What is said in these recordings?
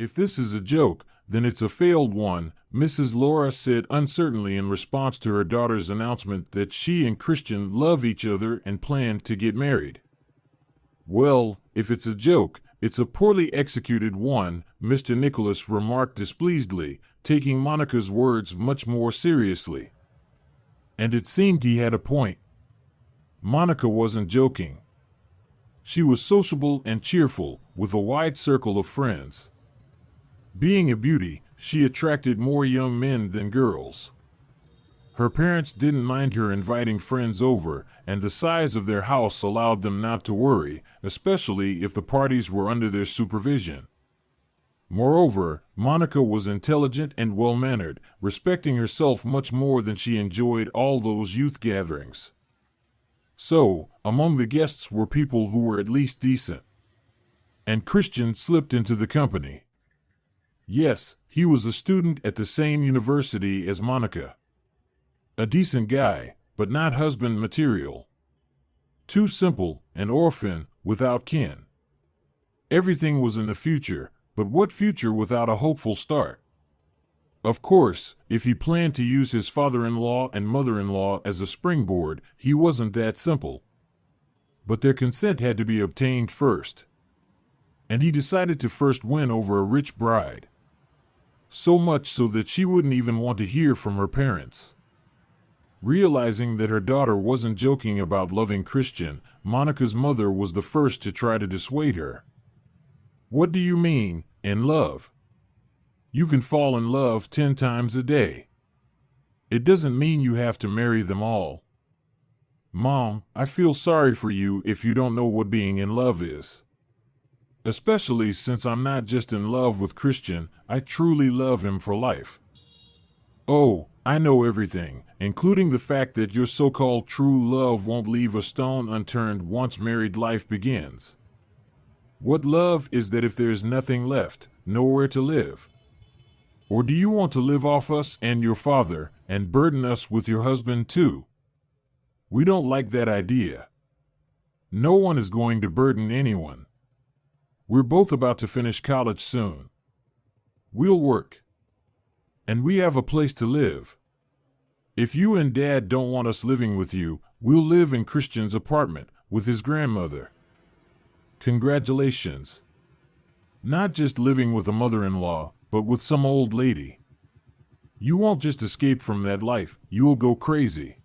If this is a joke, then it's a failed one, Mrs. Laura said uncertainly in response to her daughter's announcement that she and Christian love each other and plan to get married. Well, if it's a joke, it's a poorly executed one, Mr. Nicholas remarked displeasedly, taking Monica's words much more seriously. And it seemed he had a point. Monica wasn't joking. She was sociable and cheerful, with a wide circle of friends. Being a beauty, she attracted more young men than girls. Her parents didn't mind her inviting friends over, and the size of their house allowed them not to worry, especially if the parties were under their supervision. Moreover, Monica was intelligent and well-mannered, respecting herself much more than she enjoyed all those youth gatherings. So, among the guests were people who were at least decent. And Christian slipped into the company. Yes, he was a student at the same university as Monica. A decent guy, but not husband material. Too simple, an orphan, without kin. Everything was in the future, but what future without a hopeful start? Of course, if he planned to use his father-in-law and mother-in-law as a springboard, he wasn't that simple. But their consent had to be obtained first. And he decided to first win over a rich bride. So much so that she wouldn't even want to hear from her parents. Realizing that her daughter wasn't joking about loving Christian, Monica's mother was the first to try to dissuade her. What do you mean, in love? You can fall in love 10 times a day. It doesn't mean you have to marry them all. Mom, I feel sorry for you if you don't know what being in love is. Especially since I'm not just in love with Christian, I truly love him for life. Oh, I know everything, including the fact that your so-called true love won't leave a stone unturned once married life begins. What love is that if there's nothing left, nowhere to live? Or do you want to live off us and your father, and burden us with your husband too? We don't like that idea. No one is going to burden anyone. We're both about to finish college soon. We'll work. And we have a place to live. If you and Dad don't want us living with you, we'll live in Christian's apartment with his grandmother. Congratulations. Not just living with a mother-in-law, but with some old lady. You won't just escape from that life, you'll go crazy.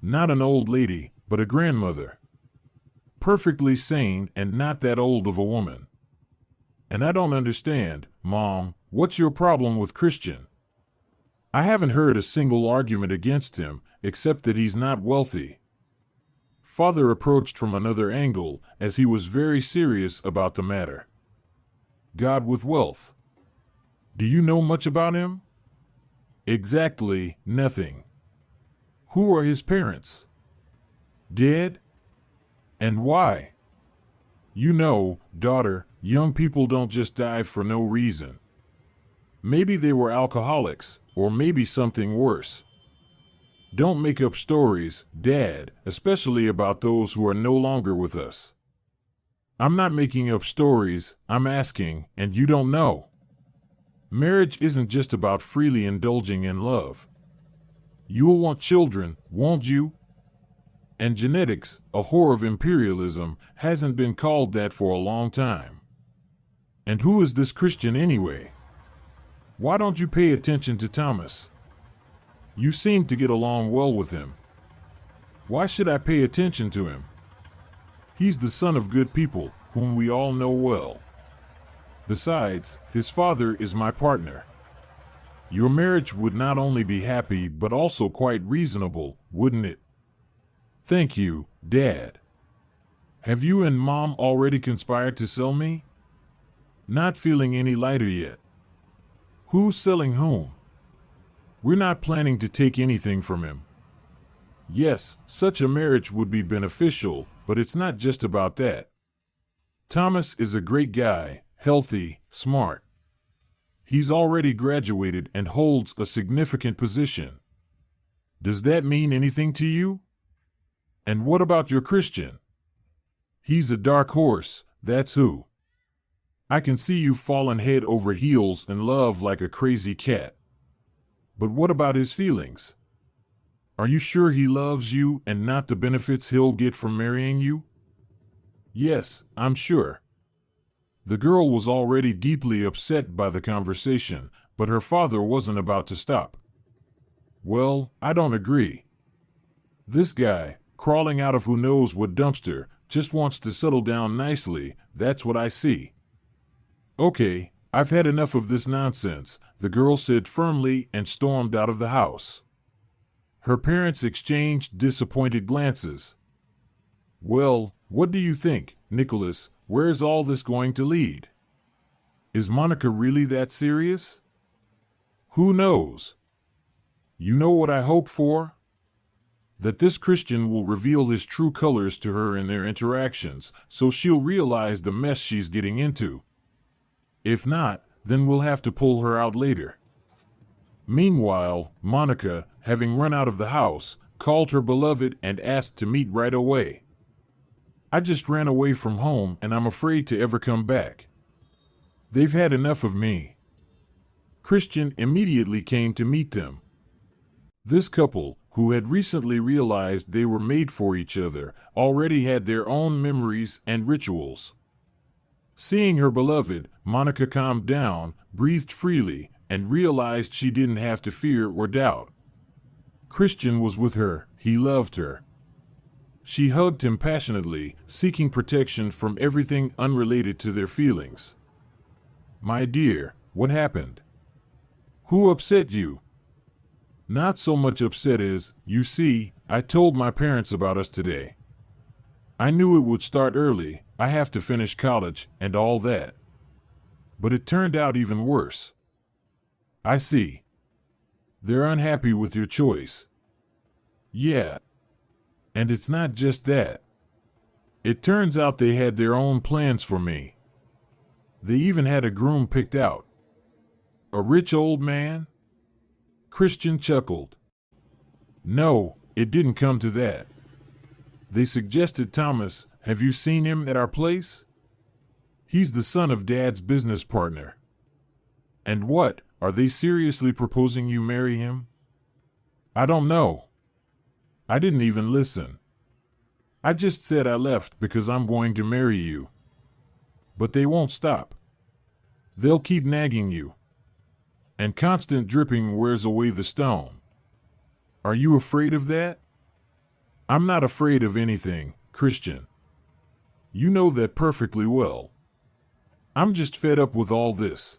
Not an old lady, but a grandmother. Perfectly sane and not that old of a woman. And I don't understand, Mom, what's your problem with Christian? I haven't heard a single argument against him, except that he's not wealthy. Father approached from another angle, as he was very serious about the matter. God with wealth. Do you know much about him? Exactly, nothing. Who are his parents? Dead? And why? You know, daughter, young people don't just die for no reason. Maybe they were alcoholics, or maybe something worse. Don't make up stories, Dad, especially about those who are no longer with us. I'm not making up stories, I'm asking, and you don't know. Marriage isn't just about freely indulging in love. You'll want children, won't you? And genetics, a whore of imperialism, hasn't been called that for a long time. And who is this Christian anyway? Why don't you pay attention to Thomas? You seem to get along well with him. Why should I pay attention to him? He's the son of good people, whom we all know well. Besides, his father is my partner. Your marriage would not only be happy but also quite reasonable, wouldn't it? Thank you, Dad. Have you and Mom already conspired to sell me? Not feeling any lighter yet. Who's selling whom? We're not planning to take anything from him. Yes, such a marriage would be beneficial, but it's not just about that. Thomas is a great guy, healthy, smart. He's already graduated and holds a significant position. Does that mean anything to you? And what about your Christian? He's a dark horse, that's who. I can see you falling head over heels in love like a crazy cat. But what about his feelings? Are you sure he loves you and not the benefits he'll get from marrying you? Yes, I'm sure. The girl was already deeply upset by the conversation, but her father wasn't about to stop. Well, I don't agree. This guy, crawling out of who knows what dumpster, just wants to settle down nicely, that's what I see. Okay, I've had enough of this nonsense, the girl said firmly and stormed out of the house. Her parents exchanged disappointed glances. Well, what do you think, Nicholas? Where's all this going to lead? Is Monica really that serious? Who knows? You know what I hope for? That this Christian will reveal his true colors to her in their interactions, so she'll realize the mess she's getting into. If not, then we'll have to pull her out later. Meanwhile, Monica, having run out of the house, called her beloved and asked to meet right away. I just ran away from home and I'm afraid to ever come back. They've had enough of me. Christian immediately came to meet them. This couple, who had recently realized they were made for each other, already had their own memories and rituals. Seeing her beloved, Monica calmed down, breathed freely, and realized she didn't have to fear or doubt. Christian was with her, he loved her. She hugged him passionately, seeking protection from everything unrelated to their feelings. My dear, what happened? Who upset you? Not so much upset as, you see, I told my parents about us today. I knew it would start early, I have to finish college, and all that. But it turned out even worse. I see. They're unhappy with your choice. Yeah. And it's not just that. It turns out they had their own plans for me. They even had a groom picked out. A rich old man? Christian chuckled. No, it didn't come to that. They suggested Thomas. Have you seen him at our place? He's the son of Dad's business partner. And what, are they seriously proposing you marry him? I don't know. I didn't even listen. I just said I left because I'm going to marry you. But they won't stop. They'll keep nagging you. And constant dripping wears away the stone. Are you afraid of that? I'm not afraid of anything, Christian. You know that perfectly well. I'm just fed up with all this.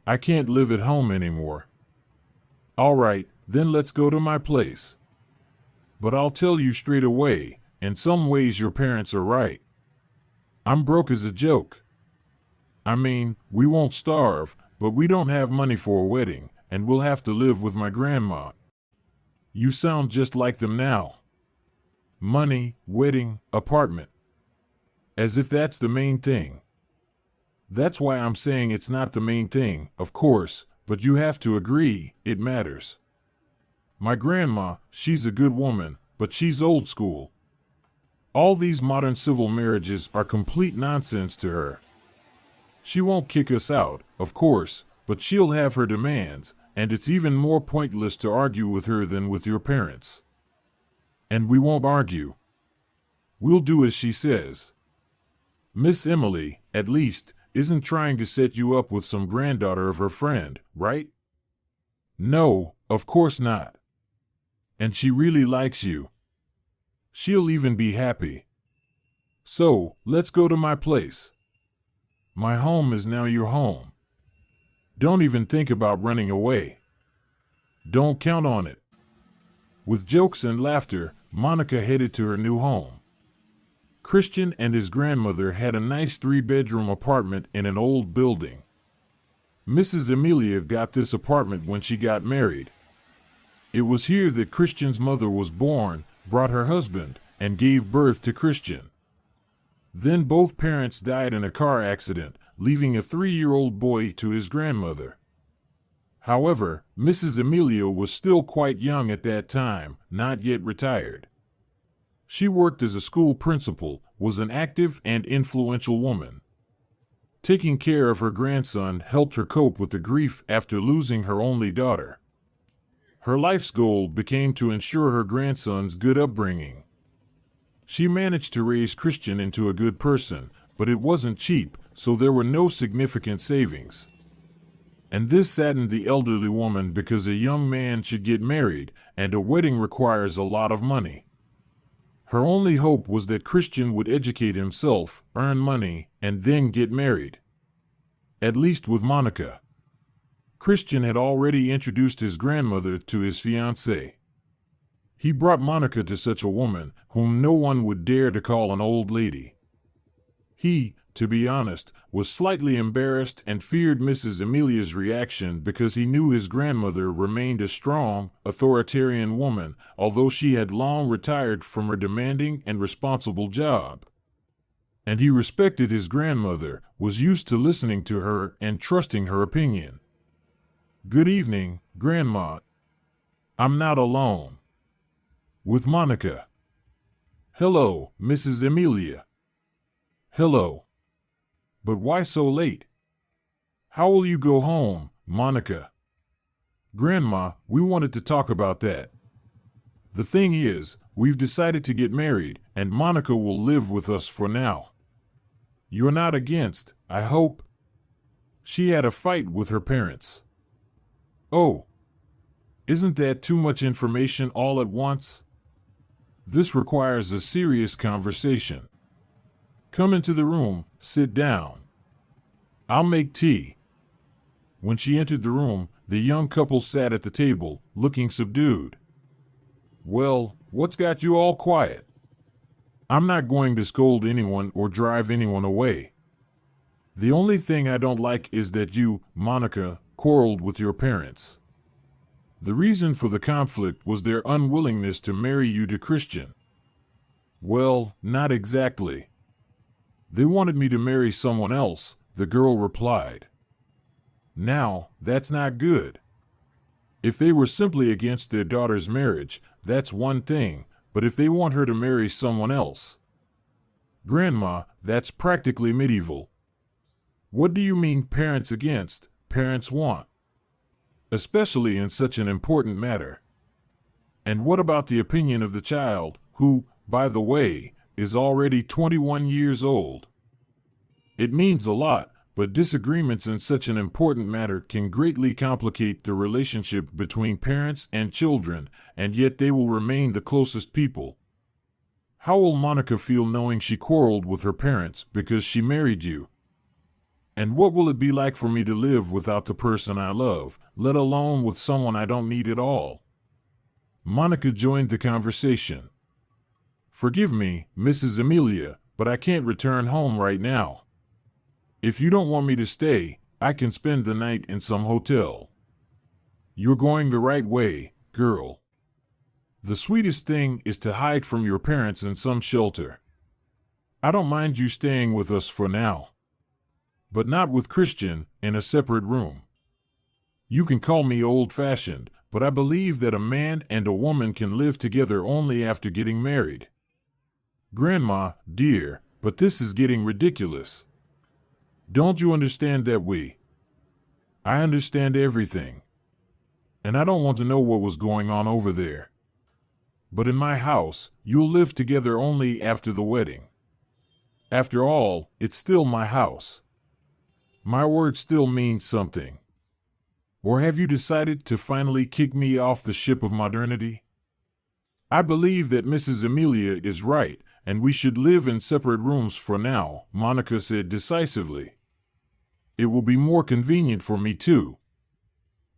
I can't live at home anymore. All right, then let's go to my place. But I'll tell you straight away, in some ways your parents are right. I'm broke as a joke. I mean, we won't starve, but we don't have money for a wedding, and we'll have to live with my grandma. You sound just like them now. Money, wedding, apartment. As if that's the main thing. That's why I'm saying it's not the main thing, of course, but you have to agree, it matters. My grandma, she's a good woman, but she's old school. All these modern civil marriages are complete nonsense to her. She won't kick us out, of course, but she'll have her demands, and it's even more pointless to argue with her than with your parents. And we won't argue. We'll do as she says. Miss Emily, at least, isn't trying to set you up with some granddaughter of her friend, right? No, of course not. And she really likes you. She'll even be happy. So, let's go to my place. My home is now your home. Don't even think about running away. Don't count on it. With jokes and laughter, Monica headed to her new home. Christian and his grandmother had a nice 3-bedroom apartment in an old building. Mrs. Amelia got this apartment when she got married. It was here that Christian's mother was born, brought her husband, and gave birth to Christian. Then both parents died in a car accident, leaving a 3-year-old boy to his grandmother. However, Mrs. Amelia was still quite young at that time, not yet retired. She worked as a school principal, was an active and influential woman. Taking care of her grandson helped her cope with the grief after losing her only daughter. Her life's goal became to ensure her grandson's good upbringing. She managed to raise Christian into a good person, but it wasn't cheap, so there were no significant savings. And this saddened the elderly woman because a young man should get married, and a wedding requires a lot of money. Her only hope was that Christian would educate himself, earn money, and then get married. At least with Monica. Christian had already introduced his grandmother to his fiancée. He brought Monica to such a woman, whom no one would dare to call an old lady. He, to be honest, was slightly embarrassed and feared Mrs. Amelia's reaction because he knew his grandmother remained a strong, authoritarian woman, although she had long retired from her demanding and responsible job. And he respected his grandmother, was used to listening to her and trusting her opinion. "Good evening, Grandma. I'm not alone. With Monica." "Hello, Mrs. Amelia." "Hello. But why so late? How will you go home, Monica?" "Grandma, we wanted to talk about that. The thing is, we've decided to get married, and Monica will live with us for now. You're not against, I hope?" "She had a fight with her parents." "Oh. Isn't that too much information all at once? This requires a serious conversation. Come into the room, sit down. I'll make tea." When she entered the room, the young couple sat at the table, looking subdued. "Well, what's got you all quiet?" "I'm not going to scold anyone or drive anyone away. The only thing I don't like is that you, Monica, quarreled with your parents. The reason for the conflict was their unwillingness to marry you to Christian." "Well, not exactly. They wanted me to marry someone else," the girl replied. "Now, that's not good. If they were simply against their daughter's marriage, that's one thing, but if they want her to marry someone else..." "Grandma, that's practically medieval. What do you mean parents against, parents want? Especially in such an important matter. And what about the opinion of the child, who, by the way, is already 21 years old? It means a lot, but disagreements in such an important matter can greatly complicate the relationship between parents and children, and yet they will remain the closest people. How will Monica feel knowing she quarreled with her parents because she married you? And what will it be like for me to live without the person I love, let alone with someone I don't need at all?" Monica joined the conversation. "Forgive me, Mrs. Amelia, but I can't return home right now. If you don't want me to stay, I can spend the night in some hotel. You're going the right way, girl. The sweetest thing is to hide from your parents in some shelter. I don't mind you staying with us for now. But not with Christian, in a separate room. You can call me old-fashioned, but I believe that a man and a woman can live together only after getting married. Grandma, dear, but this is getting ridiculous. Don't you understand that I understand everything. And I don't want to know what was going on over there. But in my house, you'll live together only after the wedding. After all, it's still my house. My word still means something. Or have you decided to finally kick me off the ship of modernity? I believe that Mrs. Amelia is right, and we should live in separate rooms for now," Monica said decisively. "It will be more convenient for me too.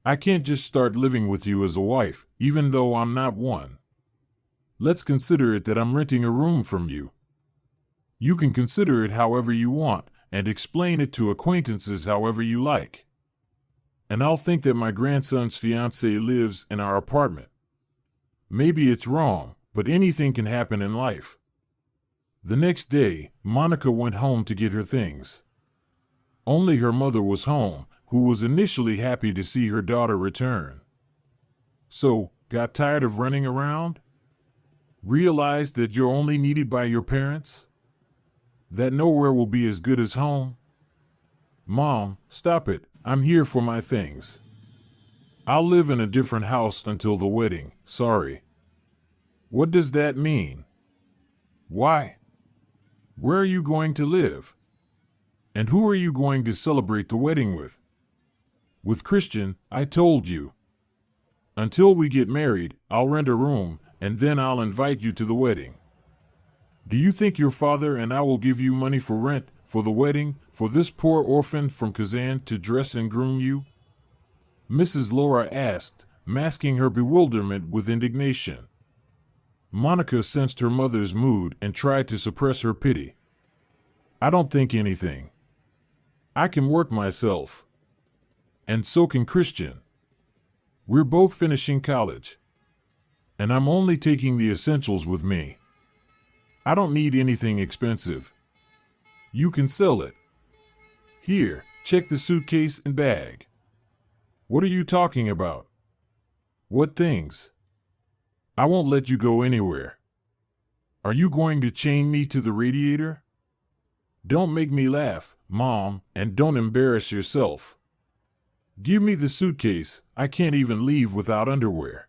I can't just start living with you as a wife, even though I'm not one. Let's consider it that I'm renting a room from you. You can consider it however you want, and explain it to acquaintances however you like. And I'll think that my grandson's fiancée lives in our apartment. Maybe it's wrong, but anything can happen in life." The next day, Monica went home to get her things. Only her mother was home, who was initially happy to see her daughter return. "So, got tired of running around? Realized that you're only needed by your parents? That nowhere will be as good as home? Mom, stop it. I'm here for my things. I'll live in a different house until the wedding. Sorry. What does that mean? Why? Where are you going to live? And who are you going to celebrate the wedding with? With Christian, I told you. Until we get married, I'll rent a room, and then I'll invite you to the wedding. Do you think your father and I will give you money for rent, for the wedding, for this poor orphan from Kazan to dress and groom you? Mrs. Laura asked, masking her bewilderment with indignation. Monica sensed her mother's mood and tried to suppress her pity. I don't think anything. I can work myself. And so can Christian. We're both finishing college. And I'm only taking the essentials with me. I don't need anything expensive. You can sell it. Here, check the suitcase and bag. What are you talking about? What things? I won't let you go anywhere. Are you going to chain me to the radiator? Don't make me laugh, Mom, and don't embarrass yourself. Give me the suitcase. I can't even leave without underwear.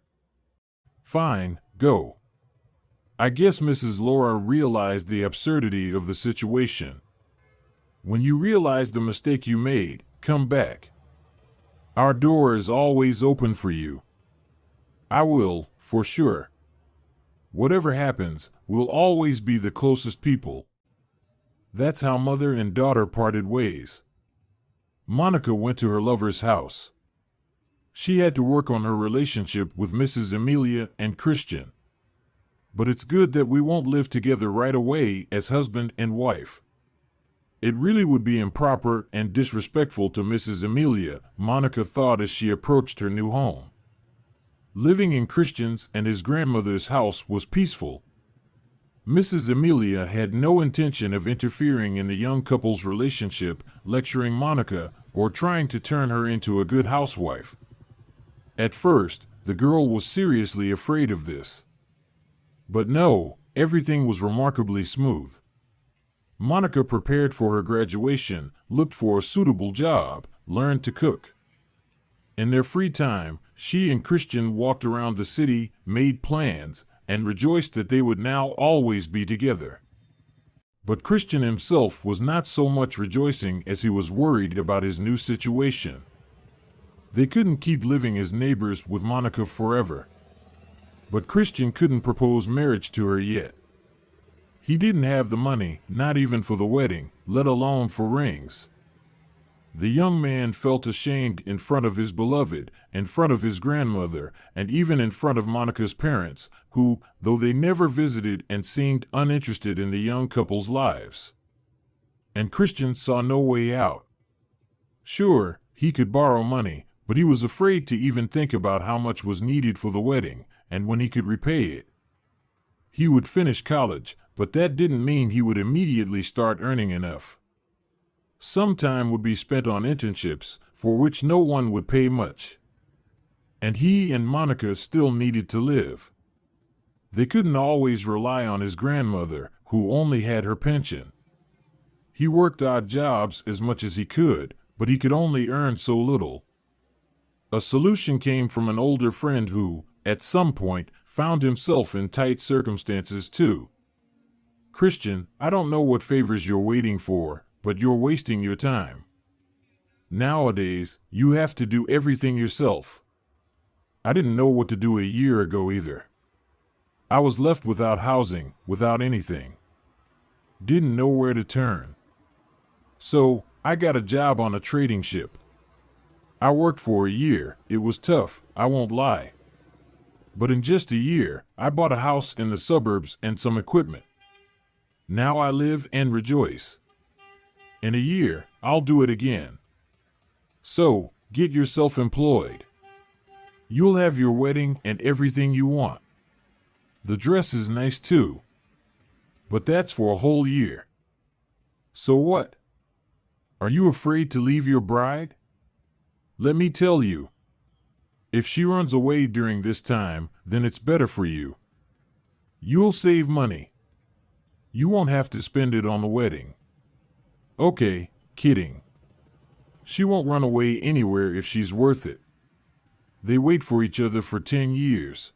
Fine, go. I guess Mrs. Laura realized the absurdity of the situation. When you realize the mistake you made, come back. Our door is always open for you. I will, for sure. Whatever happens, we'll always be the closest people. That's how mother and daughter parted ways. Monica went to her lover's house. She had to work on her relationship with Mrs. Amelia and Christian. But it's good that we won't live together right away as husband and wife. It really would be improper and disrespectful to Mrs. Amelia, Monica thought as she approached her new home. Living in Christian's and his grandmother's house was peaceful. Mrs. Amelia had no intention of interfering in the young couple's relationship, lecturing Monica, or trying to turn her into a good housewife. At first, the girl was seriously afraid of this. But no, everything was remarkably smooth. Monica prepared for her graduation, looked for a suitable job, learned to cook. In their free time, she and Christian walked around the city, made plans, and rejoiced that they would now always be together. But Christian himself was not so much rejoicing as he was worried about his new situation. They couldn't keep living as neighbors with Monica forever. But Christian couldn't propose marriage to her yet. He didn't have the money, not even for the wedding, let alone for rings. The young man felt ashamed in front of his beloved, in front of his grandmother, and even in front of Monica's parents, who, though they never visited and seemed uninterested in the young couple's lives. And Christian saw no way out. Sure, he could borrow money, but he was afraid to even think about how much was needed for the wedding, and when he could repay it. He would finish college, but that didn't mean he would immediately start earning enough. Some time would be spent on internships, for which no one would pay much. And he and Monica still needed to live. They couldn't always rely on his grandmother, who only had her pension. He worked odd jobs as much as he could, but he could only earn so little. A solution came from an older friend who, at some point, found himself in tight circumstances too. Christian, I don't know what favors you're waiting for, but you're wasting your time. Nowadays, you have to do everything yourself. I didn't know what to do a year ago either. I was left without housing, without anything. Didn't know where to turn. So, I got a job on a trading ship. I worked for a year. It was tough, I won't lie. But in just a year, I bought a house in the suburbs and some equipment. Now I live and rejoice. In a year, I'll do it again. So, get yourself employed. You'll have your wedding and everything you want. The dress is nice too. But that's for a whole year. So what? Are you afraid to leave your bride? Let me tell you. If she runs away during this time, then it's better for you. You'll save money. You won't have to spend it on the wedding. Okay, kidding. She won't run away anywhere if she's worth it. They wait for each other for 10 years.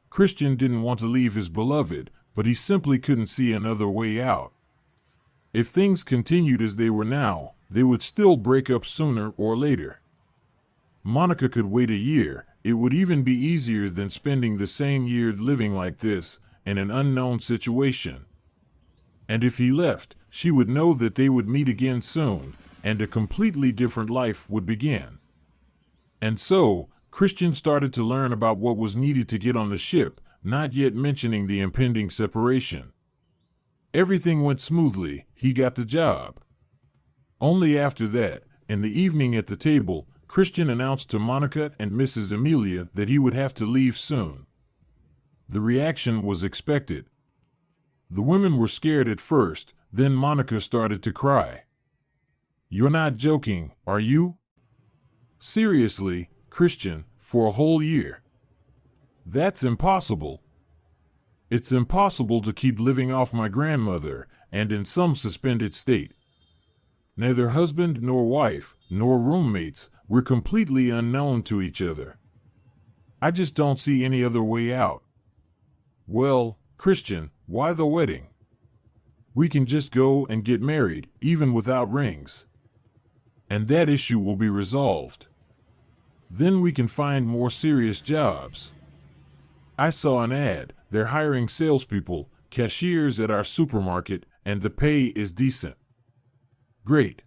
Christian didn't want to leave his beloved, but he simply couldn't see another way out. If things continued as they were now, they would still break up sooner or later. Monica could wait a year. It would even be easier than spending the same year living like this, in an unknown situation. And if he left, she would know that they would meet again soon, and a completely different life would begin. And so, Christian started to learn about what was needed to get on the ship, not yet mentioning the impending separation. Everything went smoothly. He got the job. Only after that, in the evening at the table, Christian announced to Monica and Mrs. Amelia that he would have to leave soon. The reaction was expected. The women were scared at first, then Monica started to cry. "You're not joking, are you?" "Seriously, Christian, for a whole year? That's impossible. It's impossible to keep living off my grandmother, and in some suspended state. Neither husband nor wife, nor roommates, we're completely unknown to each other. I just don't see any other way out." "Well, Christian, why the wedding? We can just go and get married, even without rings. And that issue will be resolved. Then we can find more serious jobs. I saw an ad. They're hiring salespeople, cashiers at our supermarket, and the pay is decent." "Great.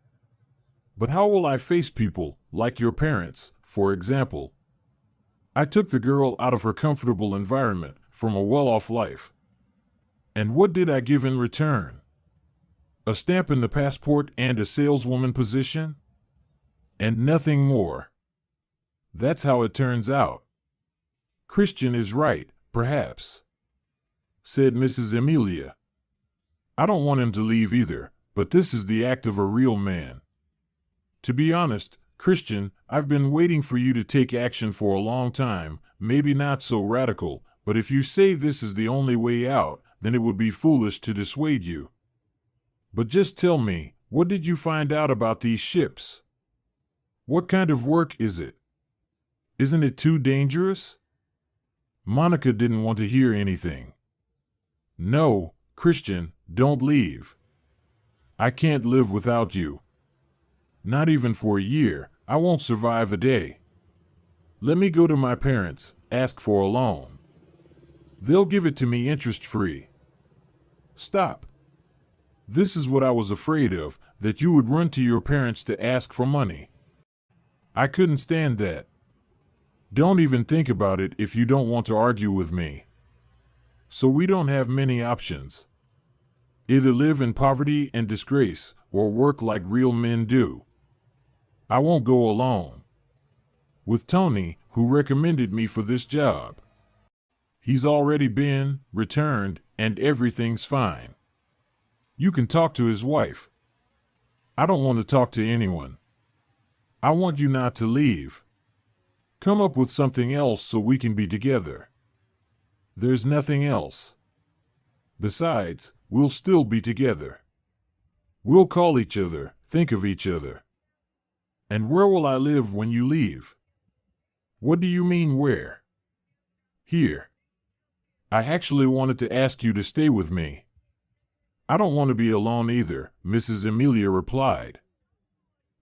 But how will I face people, like your parents, for example?" "I took the girl out of her comfortable environment, from a well-off life. And what did I give in return? A stamp in the passport and a saleswoman position? And nothing more. That's how it turns out." "Christian is right, perhaps," said Mrs. Amelia. "I don't want him to leave either, but this is the act of a real man. To be honest, Christian, I've been waiting for you to take action for a long time, maybe not so radical, but if you say this is the only way out, then it would be foolish to dissuade you. But just tell me, what did you find out about these ships? What kind of work is it? Isn't it too dangerous?" Monica didn't want to hear anything. "No, Christian, don't leave. I can't live without you. Not even for a year. I won't survive a day. Let me go to my parents, ask for a loan. They'll give it to me interest-free." "Stop. This is what I was afraid of, that you would run to your parents to ask for money. I couldn't stand that. Don't even think about it if you don't want to argue with me. So we don't have many options. Either live in poverty and disgrace, or work like real men do. I won't go alone. With Tony, who recommended me for this job. He's already been, returned, and everything's fine. You can talk to his wife. I don't want to talk to anyone. I want you not to leave. Come up with something else so we can be together. There's nothing else. Besides, we'll still be together. We'll call each other, think of each other. And where will I live when you leave?" "What do you mean where?" "Here. I actually wanted to ask you to stay with me." "I don't want to be alone either," Mrs. Amelia replied.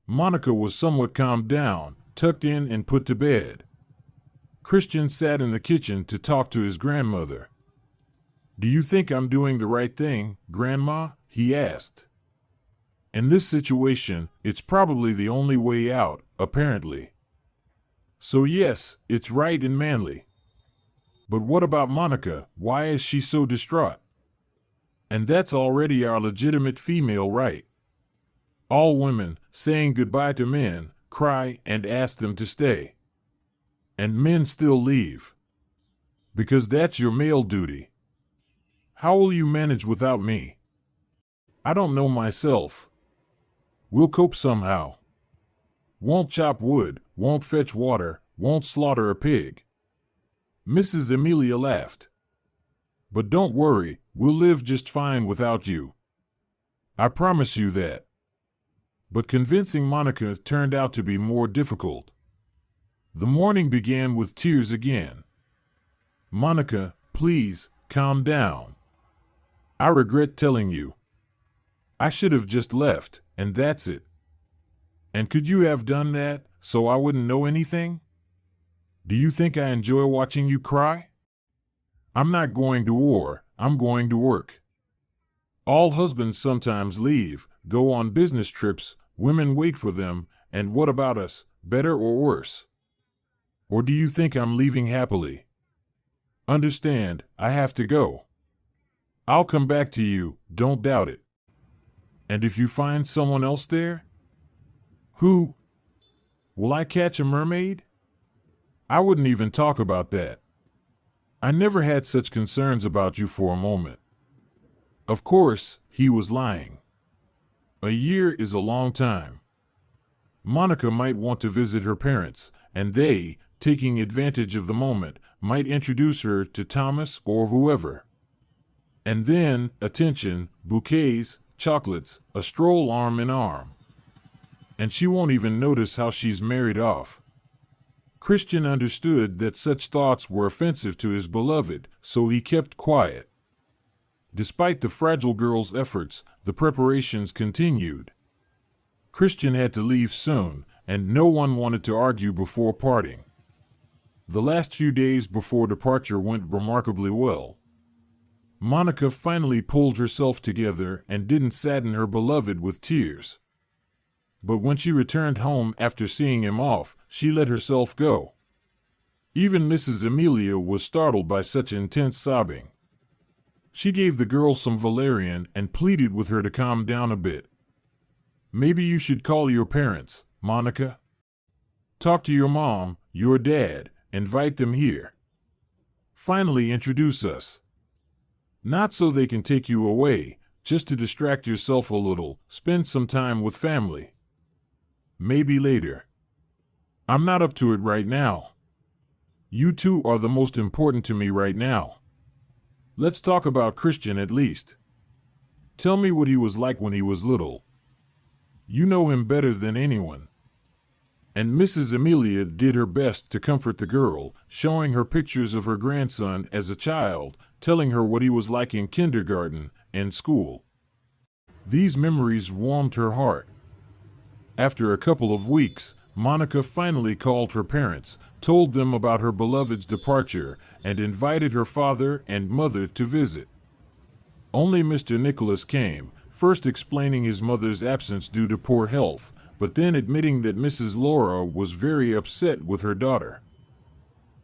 Monica was somewhat calmed down, tucked in and put to bed. Christian sat in the kitchen to talk to his grandmother. "Do you think I'm doing the right thing, Grandma?" he asked. "In this situation, it's probably the only way out, apparently. So yes, it's right and manly. But what about Monica? Why is she so distraught? And that's already our legitimate female right. All women, saying goodbye to men, cry and ask them to stay. And men still leave. Because that's your male duty. How will you manage without me? I don't know myself. We'll cope somehow. Won't chop wood, won't fetch water, won't slaughter a pig." Mrs. Amelia laughed. "But don't worry, we'll live just fine without you. I promise you that. But convincing Monica turned out to be more difficult. The morning began with tears again. "Monica, please, calm down. I regret telling you. I should have just left, and that's it. And could you have done that, so I wouldn't know anything? Do you think I enjoy watching you cry? I'm not going to war, I'm going to work. All husbands sometimes leave, go on business trips, women wait for them, and what about us, better or worse? Or do you think I'm leaving happily? Understand, I have to go. I'll come back to you, don't doubt it. And if you find someone else there? Who? Will I catch a mermaid? I wouldn't even talk about that. I never had such concerns about you for a moment." Of course, he was lying. A year is a long time. Monica might want to visit her parents, and they, taking advantage of the moment, might introduce her to Thomas or whoever. And then, attention, bouquets, chocolates, a stroll arm in arm. And she won't even notice how she's married off. Christian understood that such thoughts were offensive to his beloved, so he kept quiet. Despite the fragile girl's efforts, the preparations continued. Christian had to leave soon, and no one wanted to argue before parting. The last few days before departure went remarkably well. Monica finally pulled herself together and didn't sadden her beloved with tears. But when she returned home after seeing him off, she let herself go. Even Mrs. Amelia was startled by such intense sobbing. She gave the girl some valerian and pleaded with her to calm down a bit. "Maybe you should call your parents, Monica. Talk to your mom, your dad, invite them here. Finally introduce us. Not so they can take you away, just to distract yourself a little, spend some time with family. Maybe later. I'm not up to it right now. You two are the most important to me right now. Let's talk about Christian at least. Tell me what he was like when he was little. You know him better than anyone." And Mrs. Amelia did her best to comfort the girl, showing her pictures of her grandson as a child, telling her what he was like in kindergarten and school. These memories warmed her heart. After a couple of weeks, Monica finally called her parents, told them about her beloved's departure, and invited her father and mother to visit. Only Mr. Nicholas came, first explaining his mother's absence due to poor health, but then admitting that Mrs. Laura was very upset with her daughter.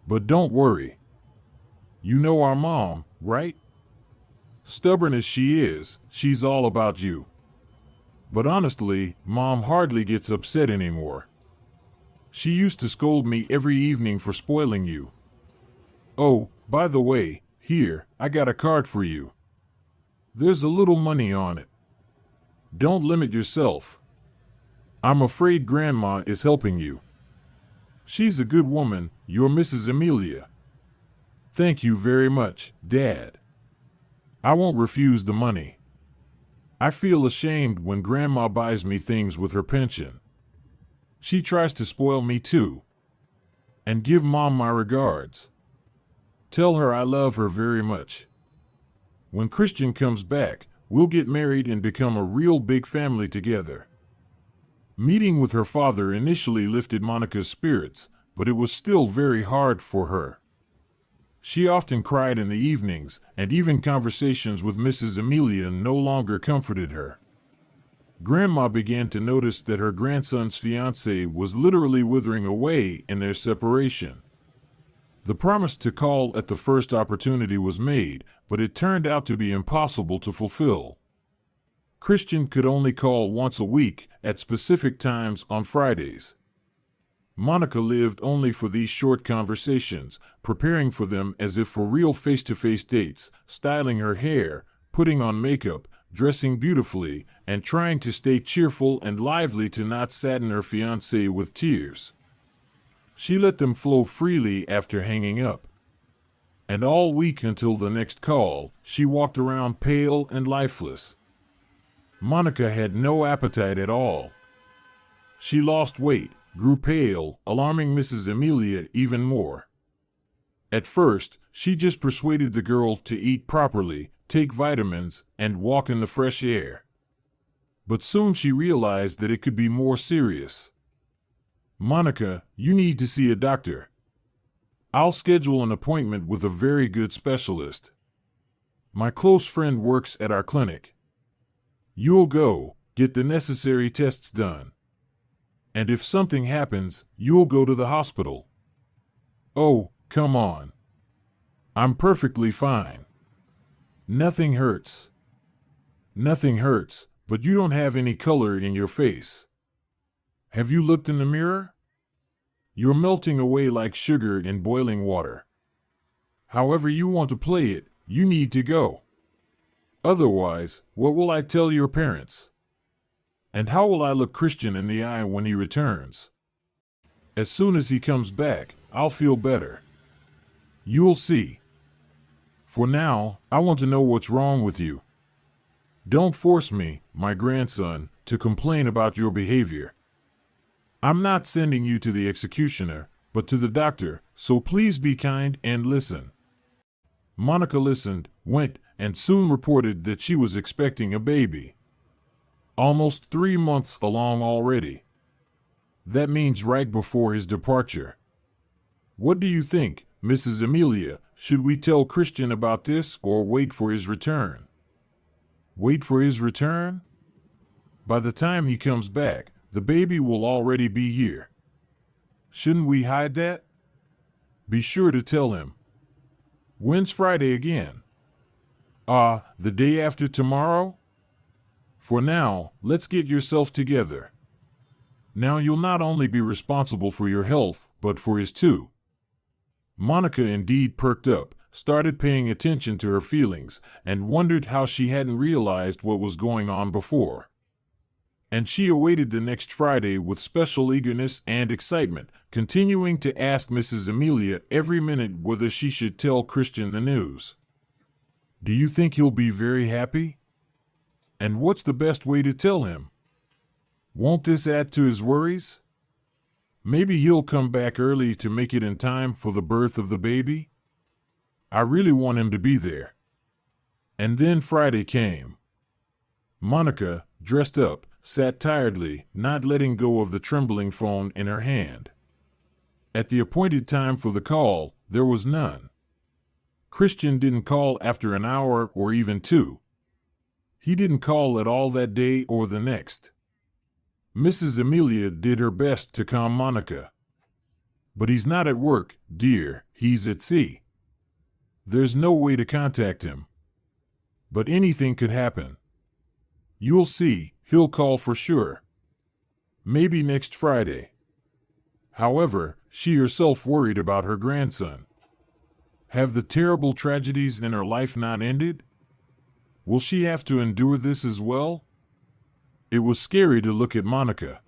"But don't worry. You know our mom, right? Stubborn as she is, she's all about you. But honestly, Mom hardly gets upset anymore. She used to scold me every evening for spoiling you. Oh, by the way, here, I got a card for you. There's a little money on it. Don't limit yourself. I'm afraid Grandma is helping you. She's a good woman, your Mrs. Amelia. Thank you very much, Dad. I won't refuse the money. I feel ashamed when Grandma buys me things with her pension. She tries to spoil me too. And give Mom my regards. Tell her I love her very much. When Christian comes back, we'll get married and become a real big family together." Meeting with her father initially lifted Monica's spirits, but it was still very hard for her. She often cried in the evenings, and even conversations with Mrs. Amelia no longer comforted her. Grandma began to notice that her grandson's fiancée was literally withering away in their separation. The promise to call at the first opportunity was made, but it turned out to be impossible to fulfill. Christian could only call once a week, at specific times on Fridays. Monica lived only for these short conversations, preparing for them as if for real face-to-face dates, styling her hair, putting on makeup, dressing beautifully, and trying to stay cheerful and lively to not sadden her fiancé with tears. She let them flow freely after hanging up. And all week until the next call, she walked around pale and lifeless. Monica had no appetite at all. She lost weight, grew pale, alarming Mrs. Amelia even more. At first, she just persuaded the girl to eat properly, take vitamins, and walk in the fresh air. But soon she realized that it could be more serious. "Monica, you need to see a doctor. I'll schedule an appointment with a very good specialist. My close friend works at our clinic. You'll go, get the necessary tests done. And if something happens, you'll go to the hospital." "Oh, come on. I'm perfectly fine. Nothing hurts." "Nothing hurts, but you don't have any color in your face. Have you looked in the mirror? You're melting away like sugar in boiling water. However you want to play it, you need to go. Otherwise, what will I tell your parents? And how will I look Christian in the eye when he returns? As soon as he comes back, I'll feel better. You'll see. For now, I want to know what's wrong with you. Don't force me, my grandson, to complain about your behavior. I'm not sending you to the executioner, but to the doctor, so please be kind and listen." Monica listened, went, and soon reported that she was expecting a baby. Almost 3 months along already. That means right before his departure. What do you think, Mrs. Amelia? Should we tell Christian about this or wait for his return? Wait for his return? By the time he comes back, the baby will already be here. Shouldn't we hide that? Be sure to tell him. When's Friday again? The day after tomorrow? For now, let's get yourself together. Now you'll not only be responsible for your health, but for his too. Monica indeed perked up, started paying attention to her feelings, and wondered how she hadn't realized what was going on before. And she awaited the next Friday with special eagerness and excitement, continuing to ask Mrs. Amelia every minute whether she should tell Christian the news. Do you think he'll be very happy? And what's the best way to tell him? Won't this add to his worries? Maybe he'll come back early to make it in time for the birth of the baby? I really want him to be there. And then Friday came. Monica, dressed up, sat tiredly, not letting go of the trembling phone in her hand. At the appointed time for the call, there was none. Christian didn't call after an hour or even 2. He didn't call at all that day or the next. Mrs. Amelia did her best to calm Monica. But he's not at work, dear, he's at sea. There's no way to contact him. But anything could happen. You'll see, he'll call for sure. Maybe next Friday. However, she herself worried about her grandson. Have the terrible tragedies in her life not ended? Will she have to endure this as well? It was scary to look at Monica.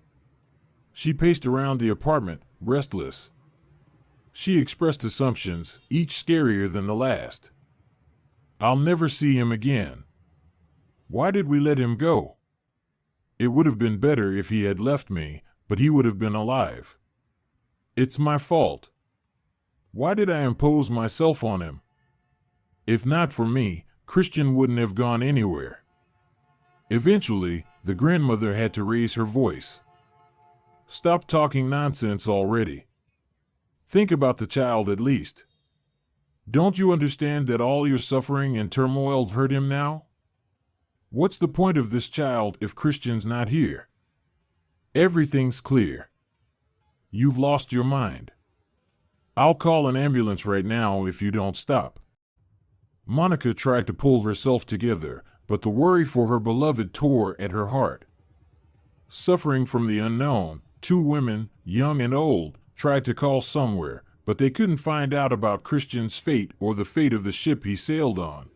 She paced around the apartment, restless. She expressed assumptions, each scarier than the last. I'll never see him again. Why did we let him go? It would have been better if he had left me, but he would have been alive. It's my fault. Why did I impose myself on him? If not for me, Christian wouldn't have gone anywhere. Eventually, the grandmother had to raise her voice. Stop talking nonsense already. Think about the child at least. Don't you understand that all your suffering and turmoil hurt him now? What's the point of this child if Christian's not here? Everything's clear. You've lost your mind. I'll call an ambulance right now if you don't stop. Monica tried to pull herself together, but the worry for her beloved tore at her heart. Suffering from the unknown, 2 women, young and old, tried to call somewhere, but they couldn't find out about Christian's fate or the fate of the ship he sailed on.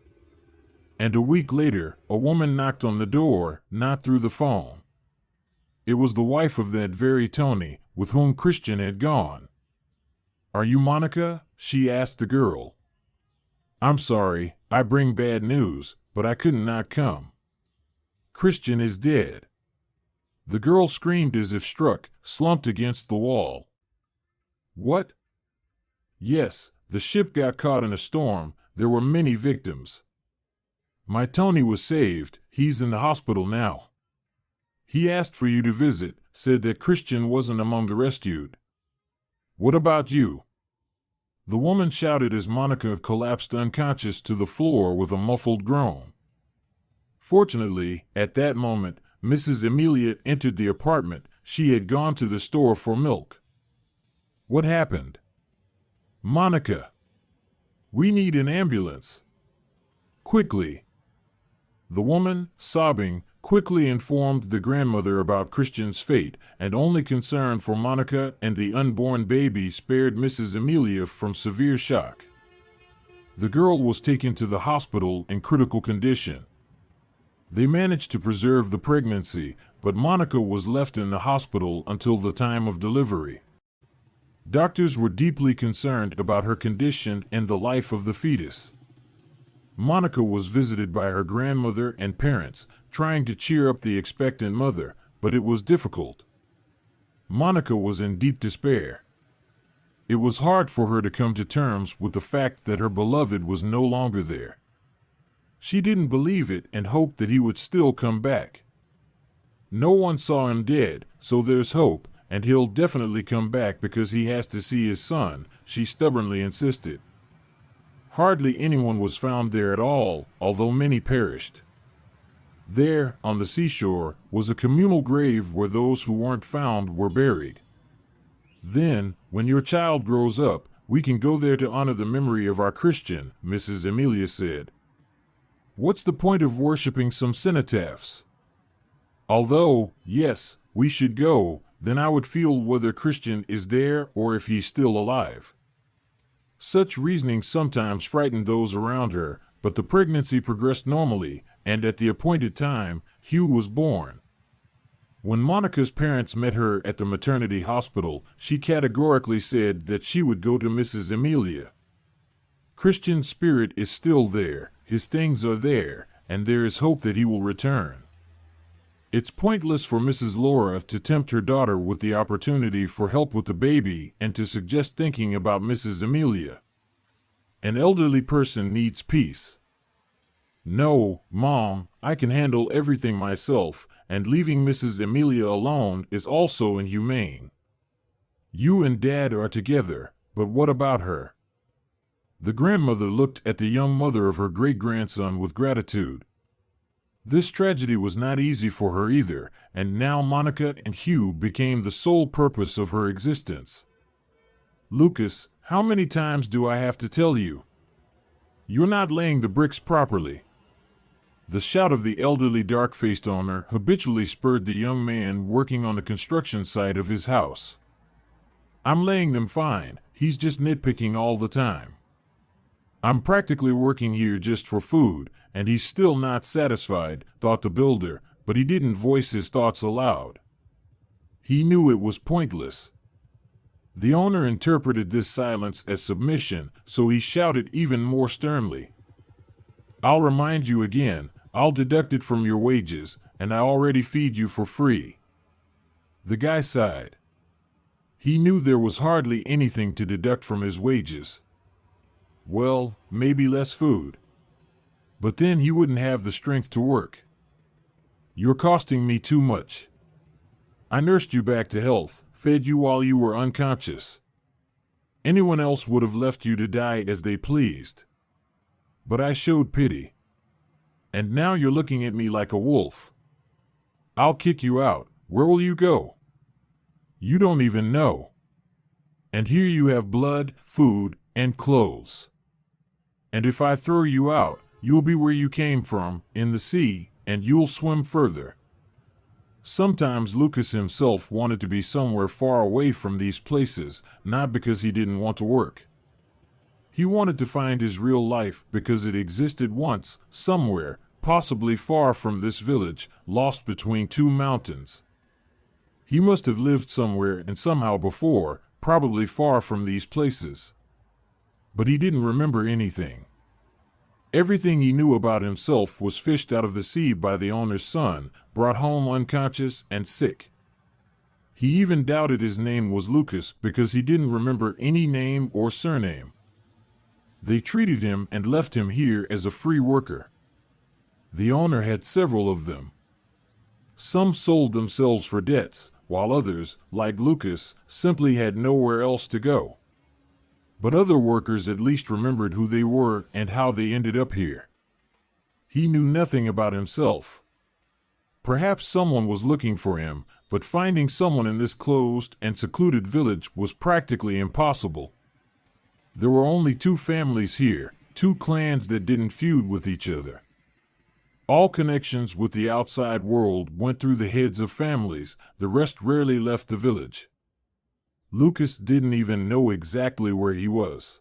And a week later, a woman knocked on the door, not through the phone. It was the wife of that very Tony, with whom Christian had gone. Are you Monica? She asked the girl. I'm sorry, I bring bad news, but I couldn't not come. Christian is dead. The girl screamed as if struck, slumped against the wall. What? Yes, the ship got caught in a storm. There were many victims. My Tony was saved. He's in the hospital now. He asked for you to visit, said that Christian wasn't among the rescued. What about you? The woman shouted as Monica collapsed unconscious to the floor with a muffled groan. Fortunately, at that moment, Mrs. Amelia entered the apartment. She had gone to the store for milk. What happened? Monica. We need an ambulance. Quickly. The woman, sobbing, quickly informed the grandmother about Christian's fate, and only concern for Monica and the unborn baby spared Mrs. Amelia from severe shock. The girl was taken to the hospital in critical condition. They managed to preserve the pregnancy, but Monica was left in the hospital until the time of delivery. Doctors were deeply concerned about her condition and the life of the fetus. Monica was visited by her grandmother and parents, trying to cheer up the expectant mother, but it was difficult. Monica was in deep despair. It was hard for her to come to terms with the fact that her beloved was no longer there. She didn't believe it and hoped that he would still come back. No one saw him dead, so there's hope, and he'll definitely come back because he has to see his son, she stubbornly insisted. Hardly anyone was found there at all, although many perished. There, on the seashore, was a communal grave where those who weren't found were buried. Then, when your child grows up, we can go there to honor the memory of our Christian, Mrs. Amelia said. What's the point of worshiping some cenotaphs? Although, yes, we should go, then I would feel whether Christian is there or if he's still alive. Such reasoning sometimes frightened those around her, but the pregnancy progressed normally, and at the appointed time, Hugh was born. When Monica's parents met her at the maternity hospital, she categorically said that she would go to Mrs. Amelia. Christian's spirit is still there, his things are there, and there is hope that he will return. It's pointless for Mrs. Laura to tempt her daughter with the opportunity for help with the baby and to suggest thinking about Mrs. Amelia. An elderly person needs peace. No, Mom, I can handle everything myself, and leaving Mrs. Amelia alone is also inhumane. You and Dad are together, but what about her? The grandmother looked at the young mother of her great-grandson with gratitude. This tragedy was not easy for her either, and now Monica and Hugh became the sole purpose of her existence. Lucas, how many times do I have to tell you? You're not laying the bricks properly. The shout of the elderly dark-faced owner habitually spurred the young man working on the construction site of his house. I'm laying them fine, he's just nitpicking all the time. I'm practically working here just for food, and he's still not satisfied, thought the builder, but he didn't voice his thoughts aloud. He knew it was pointless. The owner interpreted this silence as submission, so he shouted even more sternly. I'll remind you again, I'll deduct it from your wages, and I already feed you for free. The guy sighed. He knew there was hardly anything to deduct from his wages. Well, maybe less food. But then he wouldn't have the strength to work. You're costing me too much. I nursed you back to health, fed you while you were unconscious. Anyone else would have left you to die as they pleased. But I showed pity. And now you're looking at me like a wolf. I'll kick you out. Where will you go? You don't even know. And here you have blood, food, and clothes. And if I throw you out, you'll be where you came from, in the sea, and you'll swim further. Sometimes Lucas himself wanted to be somewhere far away from these places, not because he didn't want to work. He wanted to find his real life because it existed once, somewhere, possibly far from this village, lost between two mountains. He must have lived somewhere and somehow before, probably far from these places. But he didn't remember anything. Everything he knew about himself was fished out of the sea by the owner's son, brought home unconscious and sick. He even doubted his name was Lucas because he didn't remember any name or surname. They treated him and left him here as a free worker. The owner had several of them. Some sold themselves for debts, while others, like Lucas, simply had nowhere else to go. But other workers at least remembered who they were and how they ended up here. He knew nothing about himself. Perhaps someone was looking for him, but finding someone in this closed and secluded village was practically impossible. There were only 2 families here, 2 clans that didn't feud with each other. All connections with the outside world went through the heads of families, the rest rarely left the village. Lucas didn't even know exactly where he was.